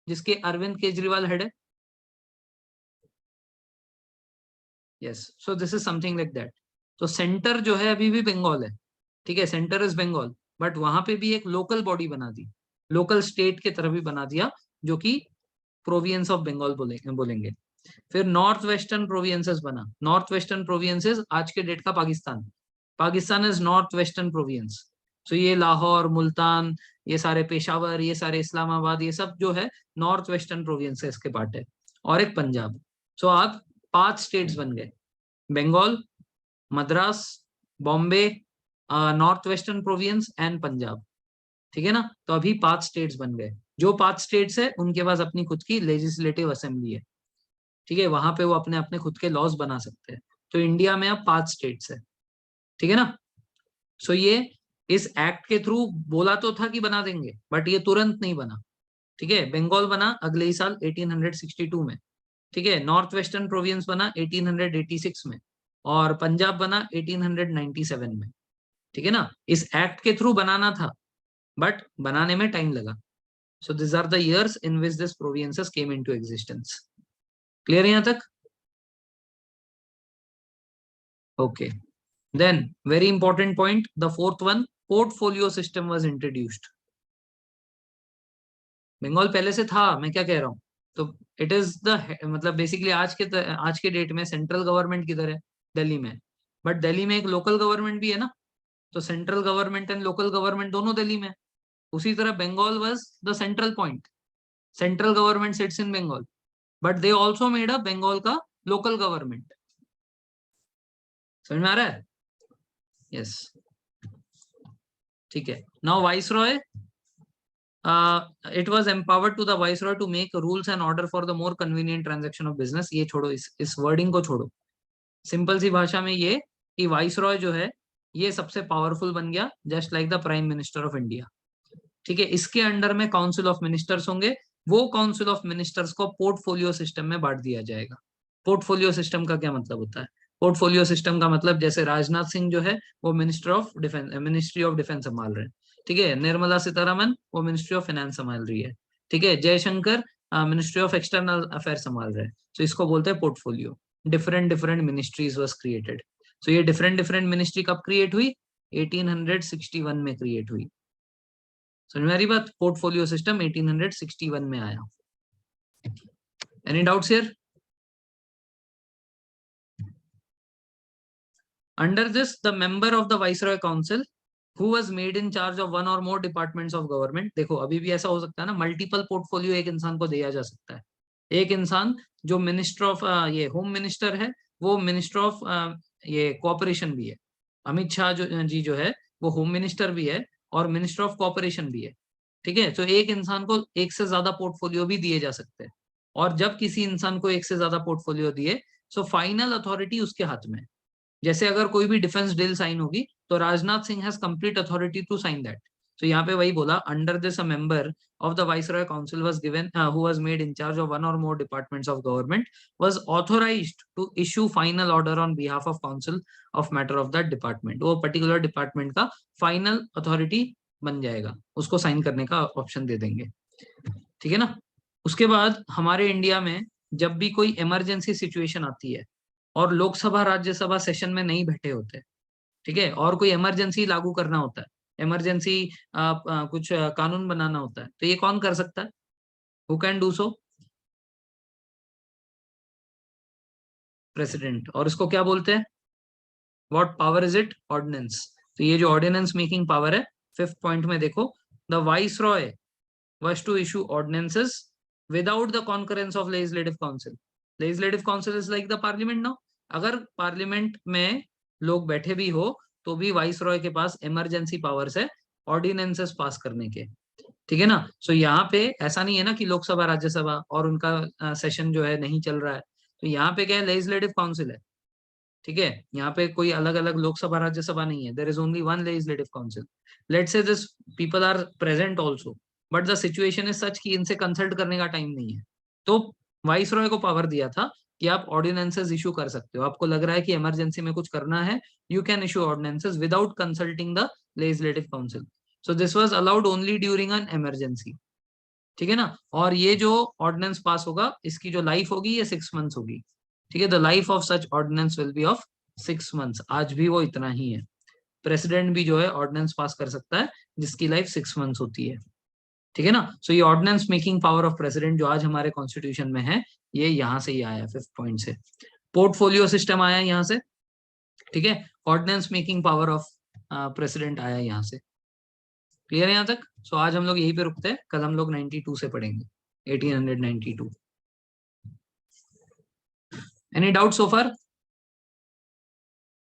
जिसके अरविंद केजरीवाल हेड है। Yes, so this is something like that. तो सेंटर जो है अभी भी बंगाल है। ठीक है? सेंटर इज बंगाल, बट वहां पे भी एक लोकल बॉडी बना दी, लोकल स्टेट की तरह भी बना दिया, जो कि प्रोविंस ऑफ बंगाल बोलेंगे। फिर नॉर्थ वेस्टर्न प्रोविंसेस बना। नॉर्थ वेस्टर्न प्रोविंसेस आज के डेट का Pakistan. Pakistan is north western province. So ये लाहौर, मुल्तान, ये सारे पेशावर, ये सारे इस्लामाबाद, ये सब जो है नॉर्थ वेस्टर्न प्रोविंसेस के पार्ट है। और एक पंजाब। सो आप 5 स्टेट्स बन गए, Bengal, Madras, Bombay, north western province and Punjab. ठीक है ना? तो अभी 5 स्टेट्स बन गए। जो 5 स्टेट्स है उनके पास अपनी खुद की लेजिस्लेटिव असेंबली है। ठीक है? वहां पे वो अपने अपने खुद के लॉज बना सकते हैं। तो इंडिया में अब 5 स्टेट्स है। ठीक है ना? सो ये इस एक्ट के थ्रू बोला तो था कि बना देंगे, बट ये तुरंत नहीं बना। ठीक है? बंगाल बना अगले ही साल 1862 में। ठीक है? नॉर्थ वेस्टर्न प्रोविंस बना 1886 में। और पंजाब बना 1897 में। ठीक है ना? इस एक्ट के थ्रू बनाना था, बट बनाने में टाइम लगा। So this are the years in which this provinces came into existence. Clear है यहां तक? Okay. Then, very important point, the fourth one, portfolio system was introduced. Bengal पहले से था, मैं क्या कह रहा हूँ? तो इट इज द मतलब बेसिकली आज के डेट में सेंट्रल गवर्नमेंट किधर है? दिल्ली में। बट दिल्ली में एक लोकल गवर्नमेंट भी है ना, तो central government and local government दोनों दिल्ली में। उसी तरह Bengal was the central point. Central government sits in Bengal, but they also made a Bengal का लोकल गवर्नमेंट। समझ में आ रहा है? यस। ठीक है। Now viceroy, it was empowered to the viceroy to make rules and order for the more convenient transaction of business। ये छोड़ो, इस वर्डिंग को छोड़ो। सिंपल सी भाषा में ये कि वाइसरॉय जो है ये सबसे पावरफुल बन गया, just like the prime minister of India. ठीक है? इसके अंडर में काउंसिल ऑफ मिनिस्टर्स होंगे। वो काउंसिल ऑफ मिनिस्टर्स को पोर्टफोलियो सिस्टम में बांट दिया जाएगा। पोर्टफोलियो सिस्टम का क्या मतलब होता है? पोर्टफोलियो सिस्टम का मतलब जैसे राजनाथ सिंह जो है वो मिनिस्ट्री ऑफ डिफेंस संभाल रहे हैं। ठीक है? निर्मला सीतारमन वो मिनिस्ट्री ऑफ फाइनेंस संभाल रही है। ठीक है? Jaishankar ministry of external affair संभाल रहे हैं। तो इसको बोलते हैं portfolio. Different different ministries was created. तो ये डिफरेंट डिफरेंट मिनिस्ट्री कब क्रिएट हुई? 1861 में क्रिएट हुई। समझ में आ रही बात? पोर्टफोलियो सिस्टम 1861 में आया। Any doubts here? Under this, the member of the Viceroy Council who was made in charge of one or more departments of government। देखो अभी भी ऐसा हो सकता है ना, मल्टीपल पोर्टफोलियो एक इंसान को दिया जा सकता है। एक इंसान जो मिनिस्टर ऑफ ये होम मिनिस्टर है, वो मिनिस्टर ऑफ ये कोऑपरेशन भी है। अमित शाह जी जो है वो होम मिनिस्टर भी है और मिनिस्टर ऑफ कोऑपरेशन भी है। ठीक है? तो एक इंसान को एक से ज्यादा पोर्टफोलियो भी दिए जा सकते हैं। और जब किसी इंसान को एक से ज्यादा पोर्टफोलियो दिए, सो फाइनल अथॉरिटी उसके हाथ में है। जैसे अगर कोई भी डिफेंस डील साइन होगी तो Rajnath Singh has complete authority to sign that. तो यहाँ पे वही बोला, under this a member of the viceroy council was given who was made in charge of one और more departments of government was authorised to issue final order on behalf of council of matter of that department. वो पर्टिकुलर डिपार्टमेंट का फाइनल अथॉरिटी बन जाएगा, उसको साइन करने का ऑप्शन दे देंगे। ठीक है ना? उसके बाद हमारे इंडिया में जब भी कोई इमरजेंसी सिचुएशन आती है और लोकसभा राज्यसभा सेशन में नहीं बैठे होते, ठीक है, और कोई इमरजेंसी लागू करना होता है, इमरजेंसी कुछ कानून बनाना होता है, तो ये कौन कर सकता है? Who can do so? President. और इसको क्या बोलते हैं? What power is it? Ordinance. तो ये जो ऑर्डिनेंस मेकिंग पावर है, फिफ्थ पॉइंट में देखो, the viceroy was to issue ordinances without the concurrence of legislative council. Legislative council is like the parliament now. अगर पार्लियामेंट में लोग बैठे भी हो तो भी वाइस रॉय के पास इमरजेंसी पावर्स है ऑर्डिनेंसेस पास करने के, ठीक है ना। सो यहाँ पे ऐसा नहीं है ना कि लोकसभा राज्यसभा और उनका सेशन जो है नहीं चल रहा है, तो यहाँ पे क्या है, लेजिस्लेटिव काउंसिल है, ठीक है। यहाँ पे कोई अलग अलग लोकसभा राज्यसभा नहीं है, there is only one legislative council. Let's say this people are present also, but the situation is such कि इनसे कंसल्ट करने का टाइम नहीं है, तो वाइस रॉय को पावर दिया था कि आप ऑर्डिनेंसेस इशू कर सकते हो, आपको लग रहा है कि इमरजेंसी में कुछ करना है, you can issue ordinances without consulting the legislative council. So this was allowed only during an emergency, ठीक है ना। और ये जो ऑर्डिनेंस पास होगा इसकी जो लाइफ होगी ये 6 मंथ्स होगी, ठीक है। The life of such ordinance will be of 6 months. आज भी वो इतना ही है। प्रेसिडेंट भी जो है ऑर्डिनेंस पास कर सकता है जिसकी लाइफ 6 मंथ्स होती है, ठीक है ना। सो ये ordinance making power of president जो आज हमारे कॉन्स्टिट्यूशन में है, ये यहाँ से ही आया है, फिफ्थ पॉइंट से। पोर्टफोलियो सिस्टम आया यहाँ से, ठीक है। Ordinance making power of president आया यहाँ से। क्लियर है यहाँ तक? सो आज हम लोग यहीं पे रुकते हैं, कल हम लोग 92 से पढ़ेंगे, 1892। एनी डाउट सो फार?